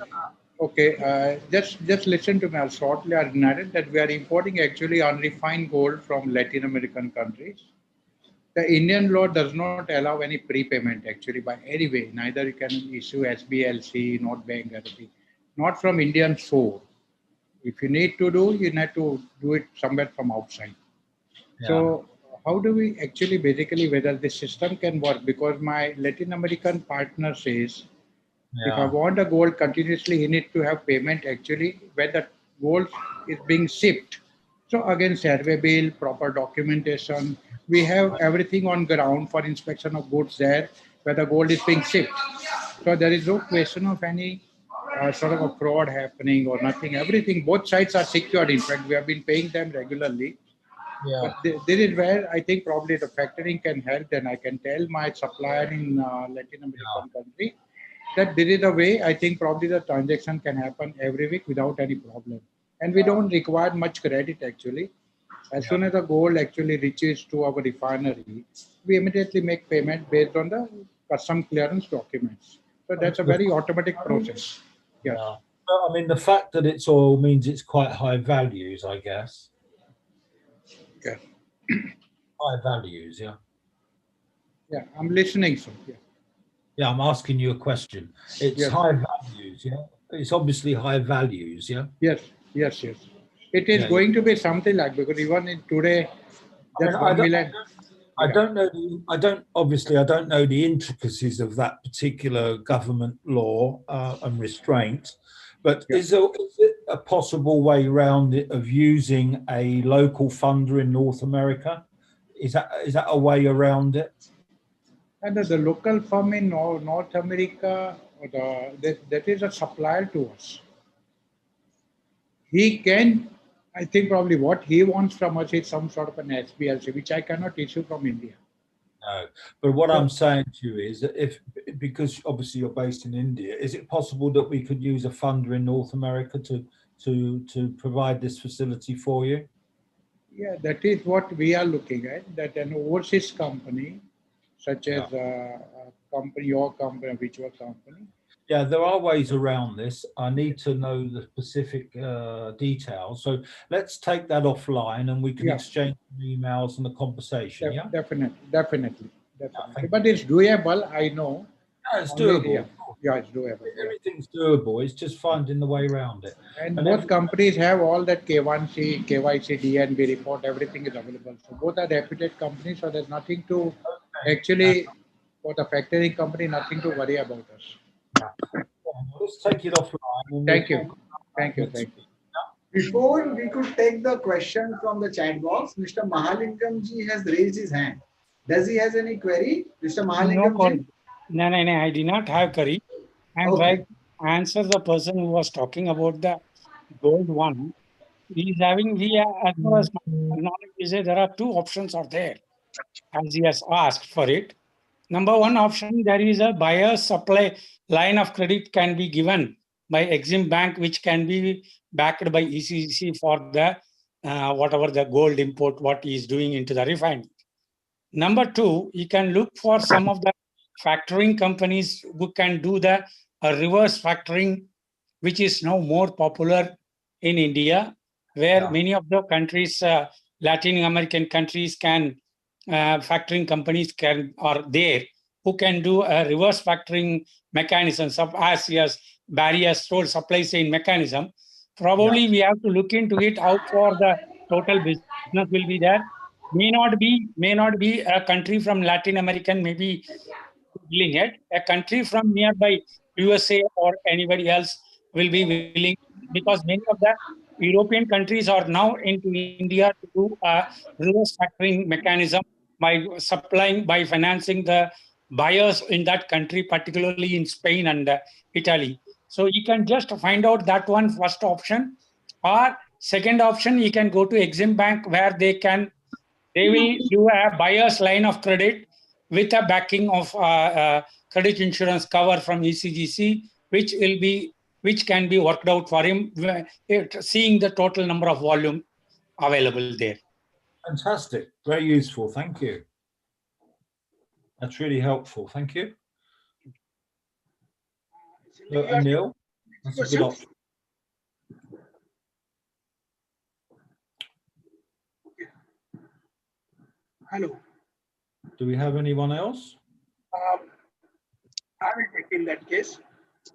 Okay, just listen to me. I'll shortly narrate that we are importing actually unrefined gold from Latin American countries. The Indian law does not allow any prepayment actually by any way. Neither you can issue SBLC, not bank guarantee, not from Indian shore. If you need to do, you need to do it somewhere from outside. Yeah. So how do we actually basically whether the system can work? Because my Latin American partner says, if I want a gold continuously, he needs to have payment actually where the gold is being shipped. So again, survey bill, proper documentation. We have everything on ground for inspection of goods there where the gold is being shipped. So there is no question of any sort of a fraud happening or nothing. Everything, both sides are secured. In fact, we have been paying them regularly. Yeah. But this is where I think probably the factoring can help. And I can tell my supplier in Latin American country that this is the way I think probably the transaction can happen every week without any problem. And we don't require much credit actually. As soon as the gold actually reaches to our refinery, we immediately make payment based on the custom clearance documents. So that's a very automatic process. Yes. Yeah. I mean, the fact that it's oil means it's quite high values, I guess. Yes. High values, yeah. Yeah, I'm listening, sir. Yeah. Yeah, I'm asking you a question. It's high values, yeah? It's obviously high values, yeah? Yes. It is going to be something like, because even in today, just 1 million. I don't know the intricacies of that particular government law and restraint, but is it a possible way around it of using a local funder in North America? Is that a way around it? And the local firm in North America, that is a supplier to us. He can, I think probably what he wants from us is some sort of an SBLC, which I cannot issue from India. No, but what I'm saying to you is that because obviously you're based in India, is it possible that we could use a funder in North America to provide this facility for you? Yeah, that is what we are looking at, that an overseas company, such as your company, which your company. Yeah, there are ways around this. I need to know the specific details. So let's take that offline and we can exchange emails and the conversation. Definitely. But it's doable, I know. Yeah, it's doable. Yeah, it's doable. Everything's doable. It's just finding the way around it. And both companies have all that K1C, KYC, DNB report, everything is available. So both are reputed companies, so there's nothing to actually, for the factoring company, nothing to worry about us. Let's take it offline. Thank you. Before we could take the question from the chat box, Mr. Mahalingam ji has raised his hand. Does he has any query, Mr. Mahalingam ji? No, I did not have query. I'm trying to answer the person who was talking about the gold one. He is having as far as my knowledge is, there are two options are there, as he has asked for it. Number one option, there is a buyer supply line of credit can be given by Exim Bank, which can be backed by ECC for the whatever the gold import, what he is doing into the refinery. Number two, you can look for some of the factoring companies who can do the reverse factoring, which is now more popular in India, where many of the countries, Latin American countries can, factoring companies are there who can do a reverse factoring mechanism, as Barry has told, supply chain mechanism. Probably we have to look into it how far the total business will be there. May not be a country from Latin American, maybe willing it. A country from nearby USA or anybody else will be willing, because many of the European countries are now into India to do a reverse factoring mechanism by supplying, by financing the buyers in that country, particularly in Spain and Italy. So you can just find out that one first option, or second option, you can go to Exim Bank where they will do a buyer's line of credit with a backing of credit insurance cover from ECGC, which can be worked out for him, seeing the total number of volume available there. Fantastic, very useful. Thank you. That's really helpful. Thank you. So, Anil, that's a good option. Hello. Do we have anyone else? I will take in that case.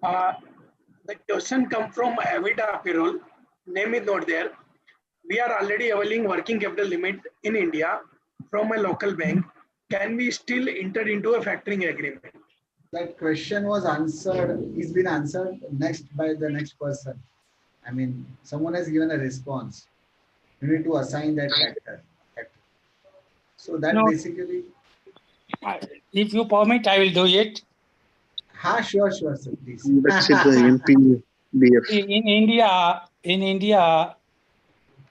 The question comes from Avida Apparel. Name is not there. We are already availing working capital limit in India from a local bank. Can we still enter into a factoring agreement? That question was answered, it's been answered next by the next person. I mean, someone has given a response. You need to assign that factor. So that basically. If you permit, I will do it. Sure, sir, please. In India,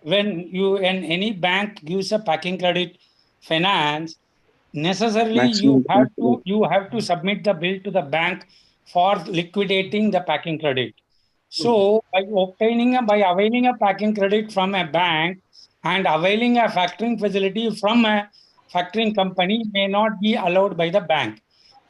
when any bank gives a packing credit finance, necessarily you have to submit the bill to the bank for liquidating the packing credit. So by availing a packing credit from a bank and availing a factoring facility from a factoring company may not be allowed by the bank.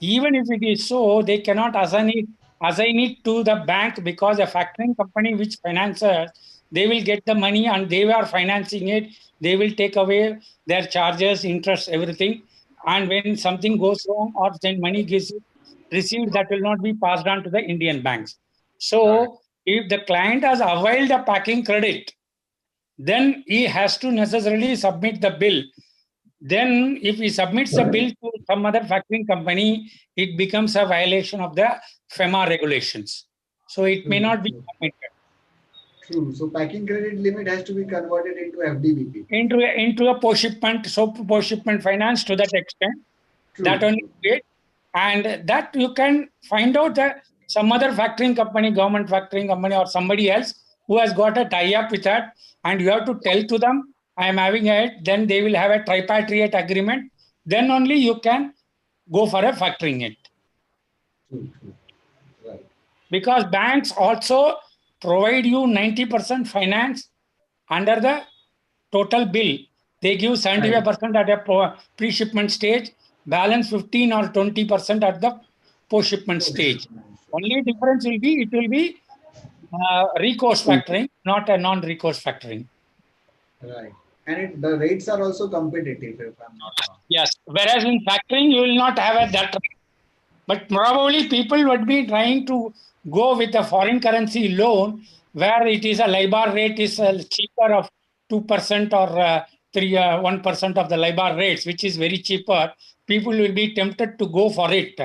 Even if it is so, they cannot assign it to the bank, because a factoring company which finances, they will get the money and they are financing it. They will take away their charges, interest, everything. And when something goes wrong or then money gets received, that will not be passed on to the Indian banks. So if the client has availed a packing credit, then he has to necessarily submit the bill. Then if he submits a bill to some other factoring company, it becomes a violation of the FEMA regulations. So it may not be submitted. True. So packing credit limit has to be converted into FDBP. Into a post-shipment, post-shipment finance to that extent. True. That only it. And that you can find out that some other factoring company, government factoring company or somebody else who has got a tie-up with that, and you have to tell to them, I am having it, then they will have a tripartite agreement. Then only you can go for a factoring it. True. Right. Because banks also provide you 90% finance under the total bill. They give 75% at a pre-shipment stage, balance 15 or 20% at the post-shipment stage. Only difference will be, it will be recourse factoring, not a non-recourse factoring. Right. And the rates are also competitive, if I'm not wrong. Yes. Whereas in factoring, you will not have that rate. But probably people would be trying to go with a foreign currency loan where it is a LIBOR rate is cheaper of 2% or 1% of the LIBOR rates, which is very cheaper. People will be tempted to go for it.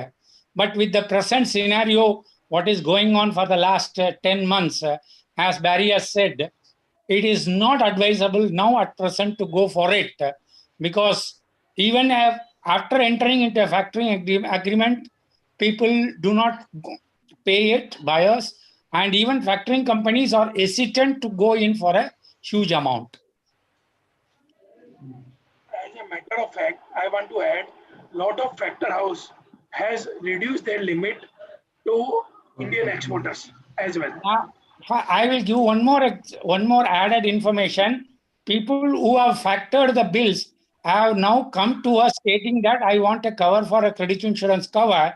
But with the present scenario, what is going on for the last 10 months, as Barry has said, it is not advisable now at present to go for it, because even after entering into a factoring agreement, people do not pay it, buyers, and even factoring companies are hesitant to go in for a huge amount. As a matter of fact, I want to add, lot of factor house has reduced their limit to Indian exporters as well. I will give one more added information. People who have factored the bills have now come to us stating that I want a cover for a credit insurance cover.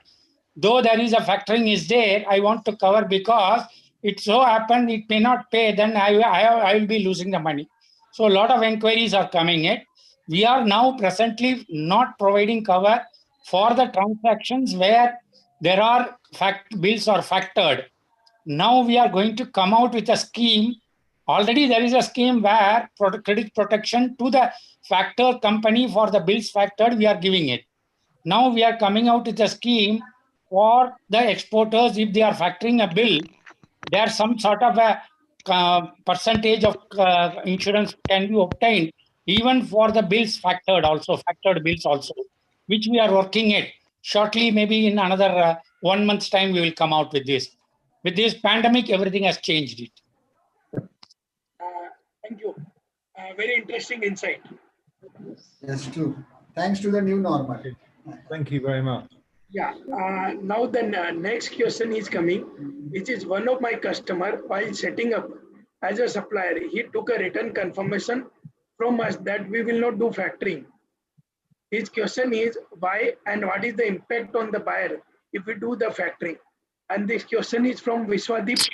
Though there is a factoring is there, I want to cover because it so happened it may not pay, then I will be losing the money. So a lot of inquiries are coming in. We are now presently not providing cover for the transactions where bills are factored. Now we are going to come out with a scheme Already there is a scheme where credit protection to the factor company for the bills factored, we are giving it. Now we are coming out with a scheme for the exporters. If they are factoring a bill, there's some sort of a percentage of insurance can be obtained even for the bills factored also, factored bills also, which we are working at. Shortly, maybe in another 1 month's time, we will come out with this. With this pandemic, everything has changed it. Thank you. Very interesting insight. That's true. Thanks to the new normal. Thank you very much. Yeah. Now the next question is coming, which is one of my customer while setting up as a supplier, he took a written confirmation from us that we will not do factoring. His question is why and what is the impact on the buyer if we do the factoring? And this question is from Vishwadeep.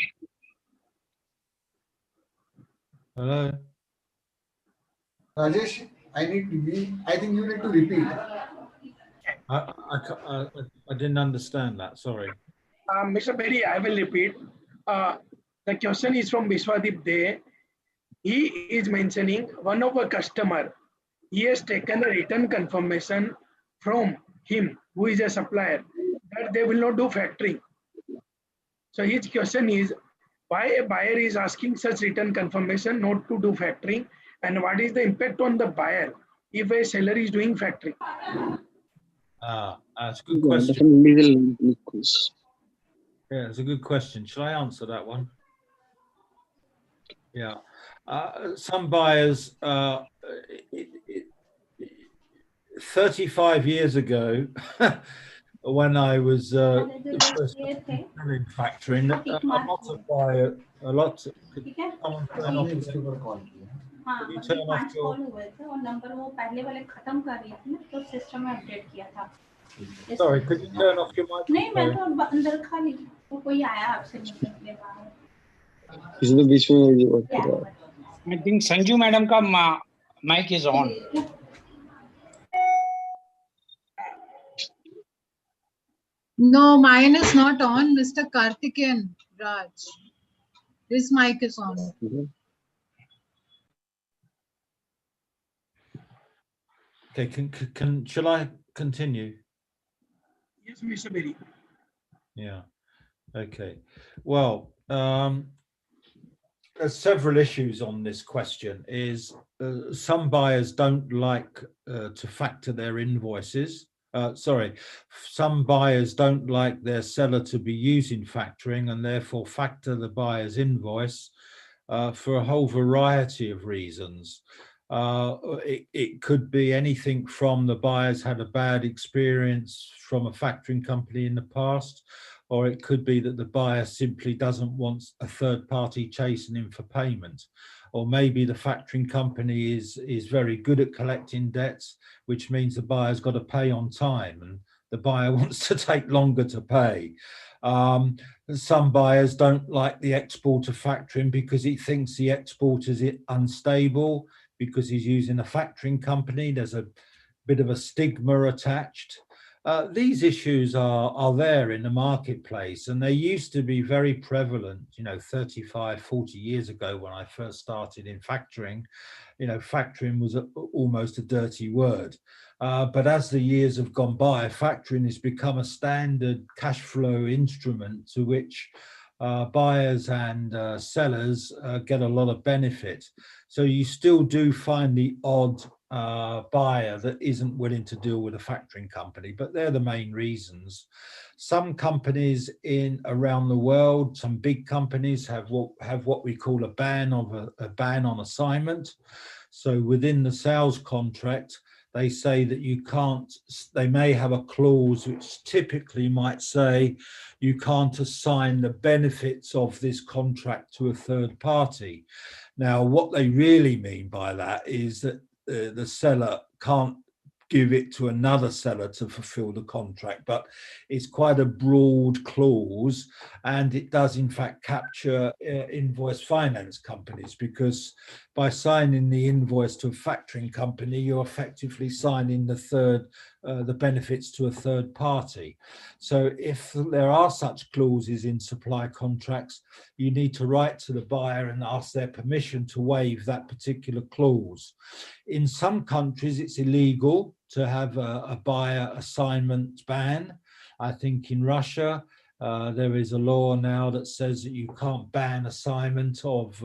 Hello. Rajesh, I think you need to repeat. I didn't understand that. Sorry. Mr. Berry, I will repeat. The question is from Vishwadeep De. He is mentioning one of a customer. He has taken a written confirmation from him, who is a supplier, that they will not do factoring. So his question is why a buyer is asking such written confirmation not to do factoring, and what is the impact on the buyer if a seller is doing factoring? That's a good question. Yeah, it's a good question. Shall I answer that one? Yeah. Some buyers, 35 years ago, when I was first selling factoring, a lot. Could someone turn off his call? Could you turn off your? Sorry, could you turn off your microphone? I think Sanju madam ka mic is on. No, mine is not on, Mr. Karthikeyan Raj. His mic is on. Okay, shall I continue? Yes, Mr. Berry. Yeah. Okay. Well, there's several issues on this question. Is some buyers don't like to factor their invoices. Some buyers don't like their seller to be using factoring and therefore factor the buyer's invoice for a whole variety of reasons. It could be anything from the buyer's had a bad experience from a factoring company in the past, or it could be that the buyer simply doesn't want a third party chasing him for payment. Or maybe the factoring company is very good at collecting debts, which means the buyer's got to pay on time and the buyer wants to take longer to pay. Some buyers don't like the exporter factoring because he thinks the exporter's unstable because he's using a factoring company. There's a bit of a stigma attached. These issues are there in the marketplace, and they used to be very prevalent, 35, 40 years ago when I first started in factoring. Factoring was almost a dirty word. But as the years have gone by, factoring has become a standard cash flow instrument to which buyers and sellers get a lot of benefit. So you still do find the odd buyer that isn't willing to deal with a factoring company, but they're the main reasons. Some companies around the world, some big companies have what we call a ban on assignment. So within the sales contract, they say that you can't, they may have a clause which typically might say you can't assign the benefits of this contract to a third party. Now, what they really mean by that is that the seller can't give it to another seller to fulfill the contract, but it's quite a broad clause, and it does in fact capture invoice finance companies, because by signing the invoice to a factoring company, you're effectively signing the third the benefits to a third party. So if there are such clauses in supply contracts, you need to write to the buyer and ask their permission to waive that particular clause. In some countries, it's illegal to have a buyer assignment ban. I think in Russia, there is a law now that says that you can't ban assignment of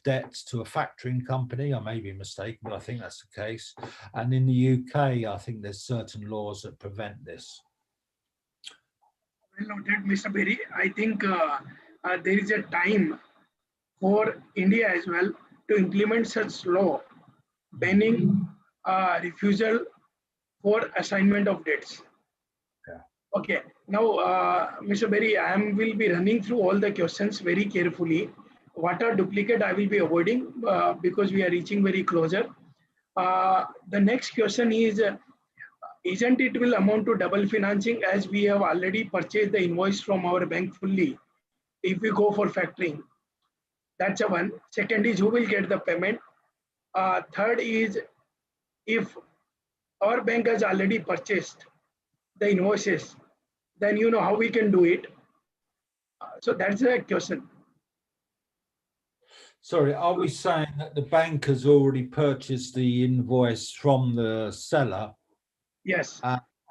debts to a factoring company. I may be mistaken, but I think that's the case. And in the UK, I think there's certain laws that prevent this. Well noted, Mr. Berry. I think there is a time for India as well to implement such law banning refusal for assignment of debts. Yeah. Okay. Now, Mr. Berry, I will be running through all the questions very carefully. What are duplicate I will be avoiding because we are reaching very closer. The next question is, isn't it will amount to double financing as we have already purchased the invoice from our bank fully if we go for factoring? That's a one. Second is, who will get the payment? Third is, if our bank has already purchased the invoices, then you know how we can do it. So that's the question. Sorry, are we saying that the bank has already purchased the invoice from the seller? Yes.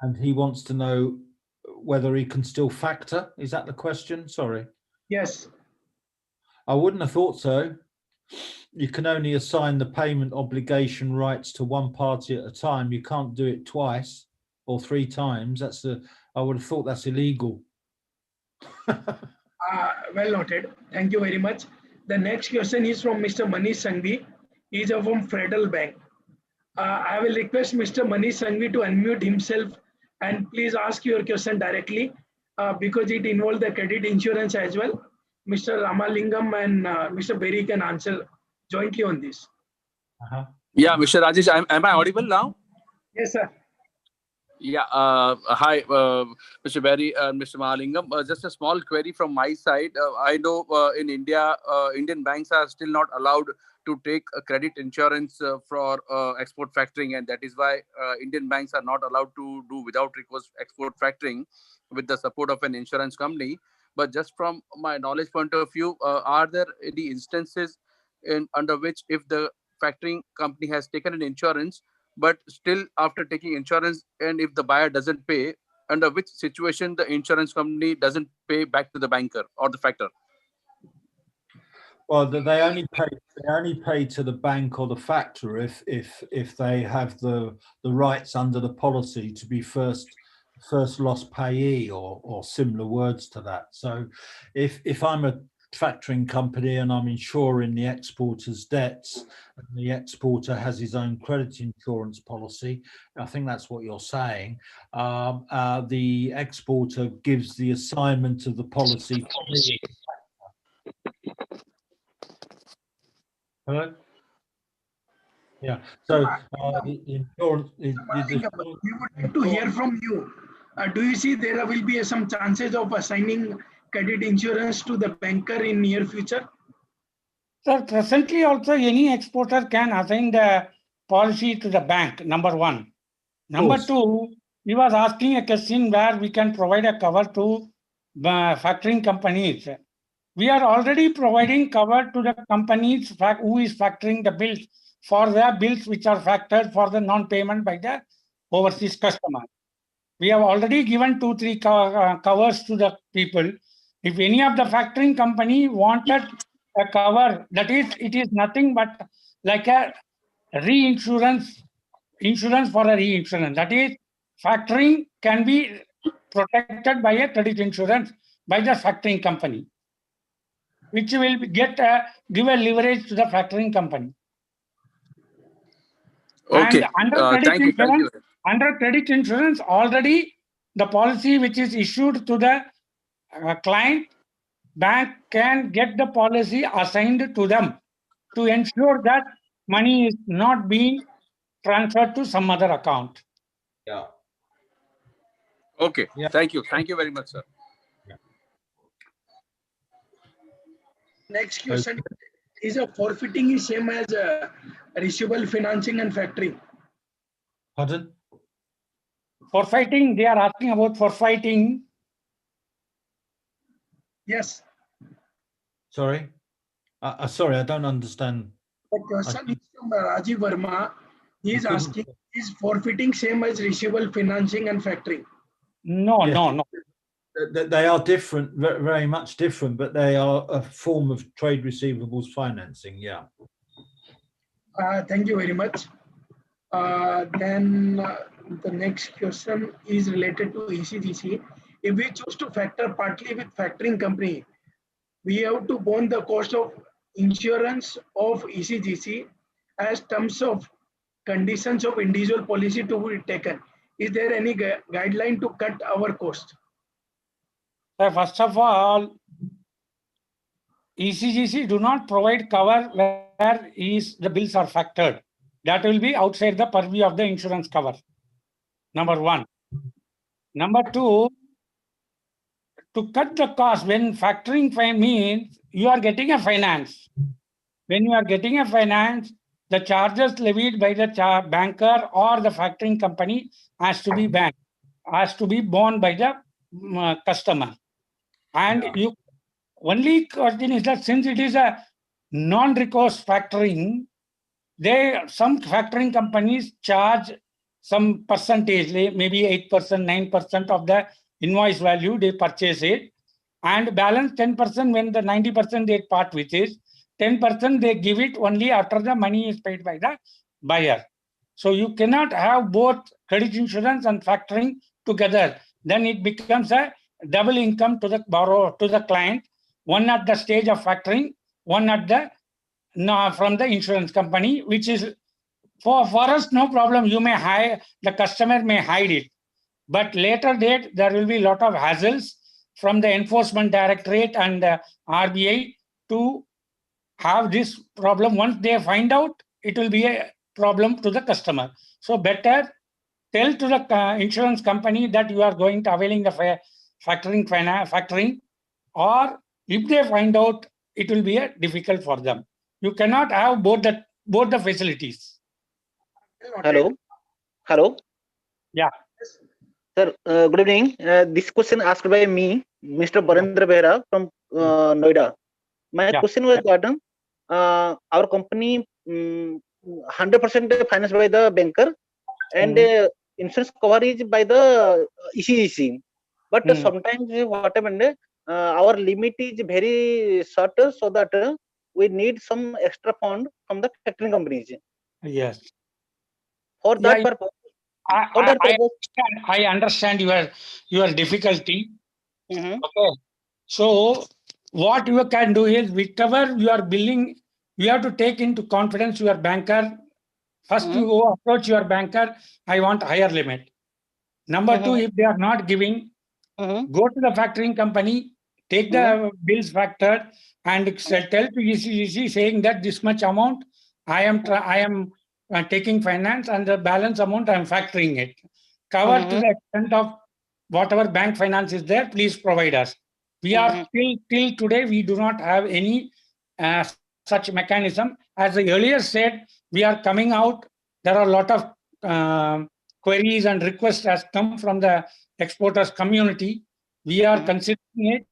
And he wants to know whether he can still factor? Is that the question? Sorry. Yes. I wouldn't have thought so. You can only assign the payment obligation rights to one party at a time. You can't do it twice or three times. I would have thought that's illegal. Well noted. Thank you very much. The next question is from Mr. Manish Sangvi. He is from Federal Bank. I will request Mr. Manish Sangvi to unmute himself and please ask your question directly because it involves the credit insurance as well. Mr. Ramalingam and Mr. Berry can answer jointly on this. Yeah, Mr. Rajesh, am I audible now? Yes, sir. Yeah. Hi, Mr. Berry and Mr. Mahalingam. Just a small query from my side. I know in India, Indian banks are still not allowed to take a credit insurance for export factoring, and that is why Indian banks are not allowed to do without recourse export factoring with the support of an insurance company. But just from my knowledge point of view, are there any instances under which if the factoring company has taken an insurance, but still after taking insurance and if the buyer doesn't pay, under which situation the insurance company doesn't pay back to the banker or the factor? Well, they only pay to the bank or the factor if they have the rights under the policy to be first loss payee or similar words to that. So if I'm a factoring company and I'm insuring the exporter's debts, and the exporter has his own credit insurance policy, I think that's what you're saying, the exporter gives the assignment of the policy to me. Hello? Yeah, so the insurance... We would like to hear from you. Do you see there will be some chances of assigning credit insurance to the banker in near future? So presently also any exporter can assign the policy to the bank, number one. Number two, he was asking a question where we can provide a cover to factoring companies. We are already providing cover to the companies who is factoring the bills for their bills which are factored for the non-payment by the overseas customer. We have already given 2-3 covers to the people. If any of the factoring company wanted a cover, that is, it is nothing but like a reinsurance, insurance for a reinsurance. That is, factoring can be protected by a credit insurance by the factoring company, which will give a leverage to the factoring company. Okay. And under credit insurance, already the policy which is issued to the client, bank can get the policy assigned to them to ensure that money is not being transferred to some other account. Yeah. Okay. Yeah. Thank you. Thank you very much, sir. Yeah. Next question. Is a forfeiting is same as receivable financing and factoring? Pardon? Forfeiting, they are asking about forfeiting. Yes. Sorry? Sorry, I don't understand. The question is from Rajiv Verma. He is I couldn't- asking, is forfeiting same as receivable financing and factoring? No, Yes. no. They are different, very much different, but they are a form of trade receivables financing. Yeah. Thank you very much. Then the next question is related to ECGC. If we choose to factor partly with factoring company, we have to bond the cost of insurance of ECGC as terms of conditions of individual policy to be taken. Is there any guideline to cut our cost? First of all, ECGC do not provide cover where the bills are factored. That will be outside the purview of the insurance cover. Number one. Number two, to cut the cost, when factoring means you are getting a finance. When you are getting a finance, the charges levied by the banker or the factoring company has to be borne by the customer. And you only question is that since it is a non-recourse factoring, some factoring companies charge some percentage, maybe 8%, 9% of the invoice value, they purchase it, and balance 10% when the 90% they part with it. 10% they give it only after the money is paid by the buyer. So you cannot have both credit insurance and factoring together. Then it becomes a double income to the borrower, to the client, one at the stage of factoring, one at the from the insurance company, which is for us no problem. You may hide, the customer may hide it, but later date there will be a lot of hassles from the enforcement directorate and RBI to have this problem. Once they find out, it will be a problem to the customer. So better tell to the insurance company that you are going to availing the factoring, or if they find out, it will be difficult for them. You cannot have both the facilities. Hello. Yeah. Sir, good evening. This question asked by me, Mr. Barendra Behra from Noida. My question was that our company 100% financed by the banker, and insurance cover is by the ECGC. But sometimes what happened, our limit is very short, so that we need some extra fund from the factoring companies. Yes. For that purpose. I understand your difficulty. Okay. So what you can do is, whichever you are billing, you have to take into confidence your banker. First, you go approach your banker. I want higher limit. Number two, if they are not giving, go to the factoring company, take the bills factored, and tell to ECGC saying that this much amount I am taking finance, and the balance amount I am factoring it. Cover to the extent of whatever bank finance is there, please provide us. We are till today, we do not have any such mechanism. As I earlier said, we are coming out. There are a lot of queries and requests has come from the exporters community. We are considering it.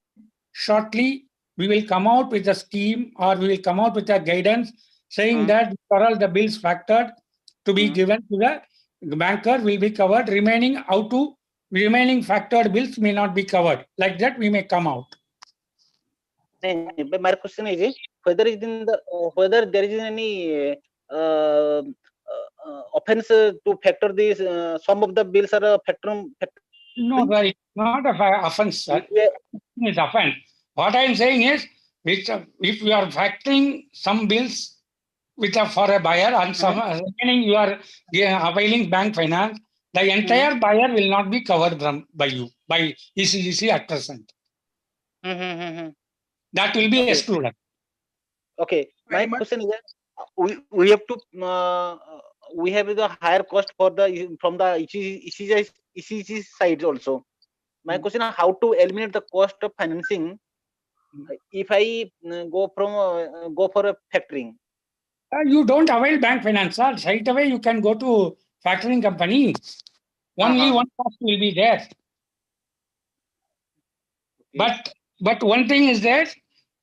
Shortly, we will come out with a scheme, or we will come out with a guidance saying that for all the bills factored to be given to the banker will be covered. Remaining factored bills may not be covered. Like that, we may come out. But my question is whether there is any offense to factor these. Some of the bills are factoring. No, sir, it's not an offense, sir. It's offense. What I am saying is, if you are factoring some bills which are for a buyer, and some remaining you are availing bank finance, the entire buyer will not be covered by you, by ECGC at present. That will be excluded. Okay. My question is that we have to we have the higher cost from the ECGC side also. My question is how to eliminate the cost of financing if I go for a factoring. You don't avail bank finance, sir. Right away you can go to factoring company, only one cost will be there. But one thing is that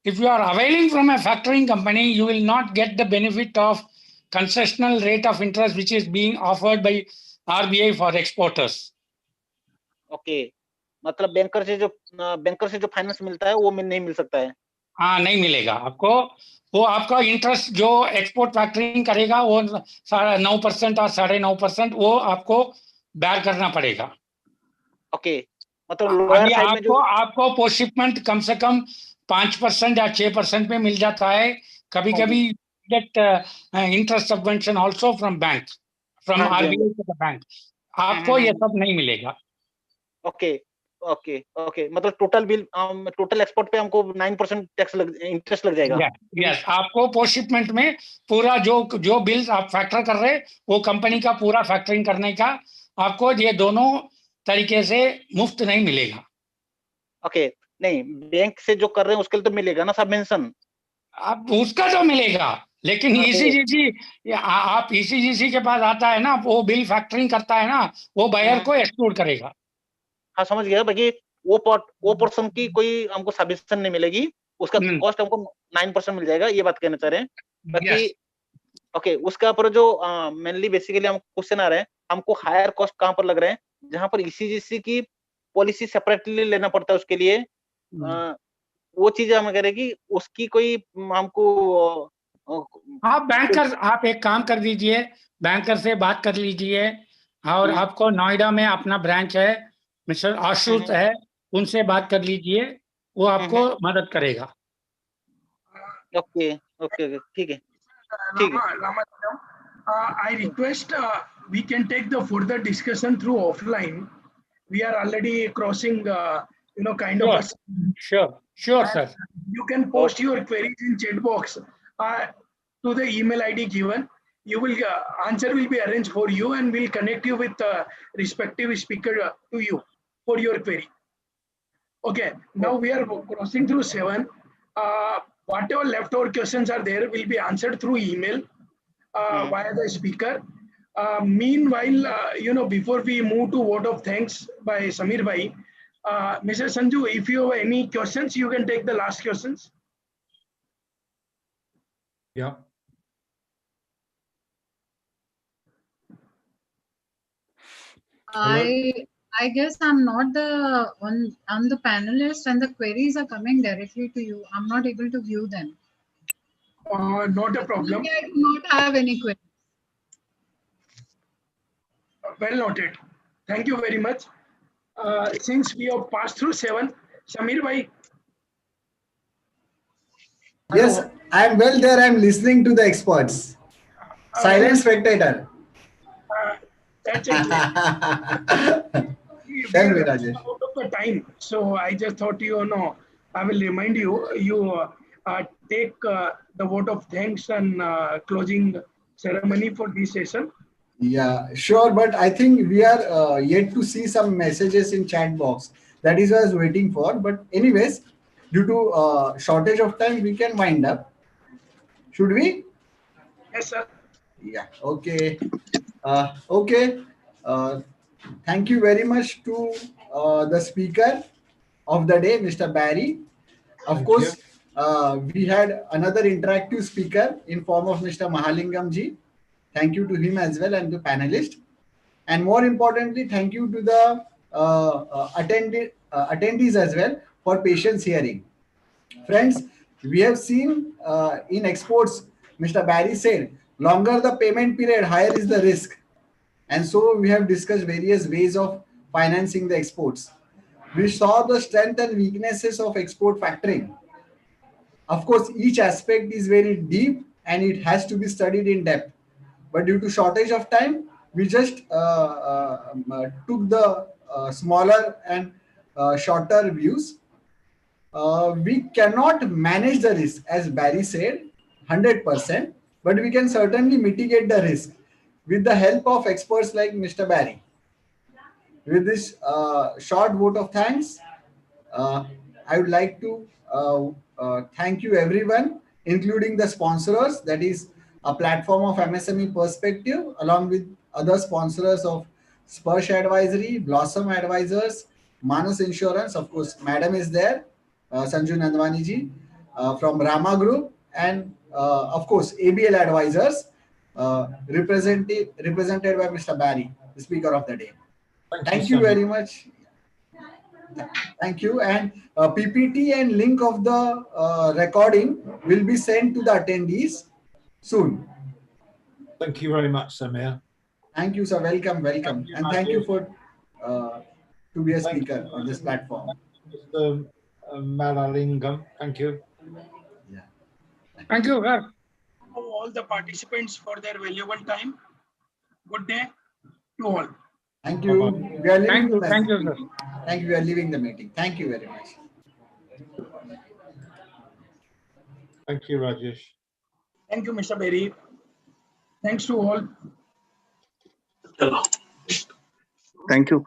if you are availing from a factoring company, you will not get the benefit of concessional rate of interest which is being offered by RBI for exporters. Okay. मतलब banker से जो finance मिलता है वो नहीं मिल सकता है. हाँ, नहीं मिलेगा आपको. वो आपका इंटरेस्ट जो एक्सपोर्ट फैक्टरिंग करेगा वो 9% और 9.5% वो आपको बेयर करना पड़ेगा. ओके. मतलब लोअर साइड में जो आपको पोस्ट शिपमेंट कम से कम 5% या 6% में मिल जाता है. कभी कभी get interest subvention also from bank, from RBI to the bank. आपको ये सब नहीं मिलेगा. Okay okay okay. मतलब टोटल एक्सपोर्ट पे हमको 9% टैक्स इंटरेस्ट लग जाएगा. यस. आपको पोस्ट शिपमेंट में पूरा जो बिल्स आप फैक्टर कर रहे वो कंपनी का पूरा फैक्टरिंग करने का आपको ये दोनों तरीके से मुफ्त नहीं मिलेगा. ओके. नहीं, बैंक से जो कर रहे हैं उसके लिए तो मिलेगा ना सबवेंशन. आप उसका तो मिलेगा, लेकिन ईसीजीसी आप ईसीजीसी के पास आता है ना, वो बिल फैक्टरिंग करता है ना, वो बायर को एक्सक्लूड करेगा. हाँ, समझ गया. बाकी वो पोर्शन की कोई हमको सबवेंशन नहीं मिलेगी. उसका कॉस्ट हमको 9% मिल जाएगा. ये बात कहना चाह रहे हैं. बाकी ओके. उसके ऊपर जो मेनली बेसिकली हमको क्वेश्चन आ रहे हैं, हमको हायर कॉस्ट कहाँ पर लग रहे हैं, जहां पर ईसीजीसी की पॉलिसी सेपरेटली लेना पड़ता है उसके लिए. वो चीज हम कह रहे हैं कि उसकी कोई हमको आप एक काम कर दीजिए, बैंकर से बात कर लीजिए. और आपको नोएडा में अपना ब्रांच है, मिस्टर आशुत है, उनसे बात कर लीजिए, वो आपको मदद करेगा. Okay okay. ठीक है. I request we can take the further discussion through offline. We are already crossing, kind of. Sure, sir. You can post your queries in chat box to the email ID given. You will answer will be arranged for you, and we'll connect you with respective speaker to you for your query. Okay. Now we are crossing through 7. Whatever leftover questions are there will be answered through email via the speaker. Meanwhile, before we move to word of thanks by Samir Bhai, Mr. Sanju, if you have any questions, you can take the last questions. Yeah. I guess I'm not I'm the panelist, and the queries are coming directly to you. I'm not able to view them. Not a problem. I do not have any queries. Well noted. Thank you very much. Since we have passed through 7, Samir Bhai. Yes, I am well there. I am listening to the experts. Silent spectator. That's it. Tell me, Rajesh. Out of the time, so I just thought I will remind you. You take the vote of thanks and closing ceremony for this session. Yeah, sure, but I think we are yet to see some messages in chat box. That is what I was waiting for. But anyways, due to shortage of time, we can wind up. Should we? Yes, sir. Yeah. Okay. Okay. Thank you very much to the speaker of the day, Mr. Barry. Of course, we had another interactive speaker in form of Mr. Mahalingam ji. Thank you to him as well and the panelist. And more importantly, thank you to the attendees as well for patience hearing. Friends, we have seen in exports, Mr. Barry said, longer the payment period, higher is the risk. And so we have discussed various ways of financing the exports. We saw the strength and weaknesses of export factoring. Of course, each aspect is very deep and it has to be studied in depth. But due to shortage of time, we just took the smaller and shorter views. We cannot manage the risk, as Barry said, 100%, but we can certainly mitigate the risk with the help of experts like Mr. Barry. With this short vote of thanks, I would like to thank you everyone, including the sponsors, that is a platform of MSME perspective, along with other sponsors of Sparsh Advisory, Blossom Advisors, Manas Insurance, of course, Madam is there, Sanju Nandwani ji, from Rama Group, and of course, ABL Advisors, represented by Mr. Barry, the speaker of the day. Thank you very much. Thank you. And PPT and link of the recording will be sent to the attendees soon. Thank you very much, Samir. Thank you, sir. Welcome. Thank you, And thank you for to be a Thank speaker on this platform. Mr. Malalingam. Thank you. Yeah. Thank you, sir. All the participants for their valuable time. Good day to all. Thank you. Bye-bye. We are leaving the Thank you, sir. Thank you. We are leaving the meeting. Thank you very much. Thank you, Rajesh. Thank you, Mr. Berry. Thanks to all. Thank you.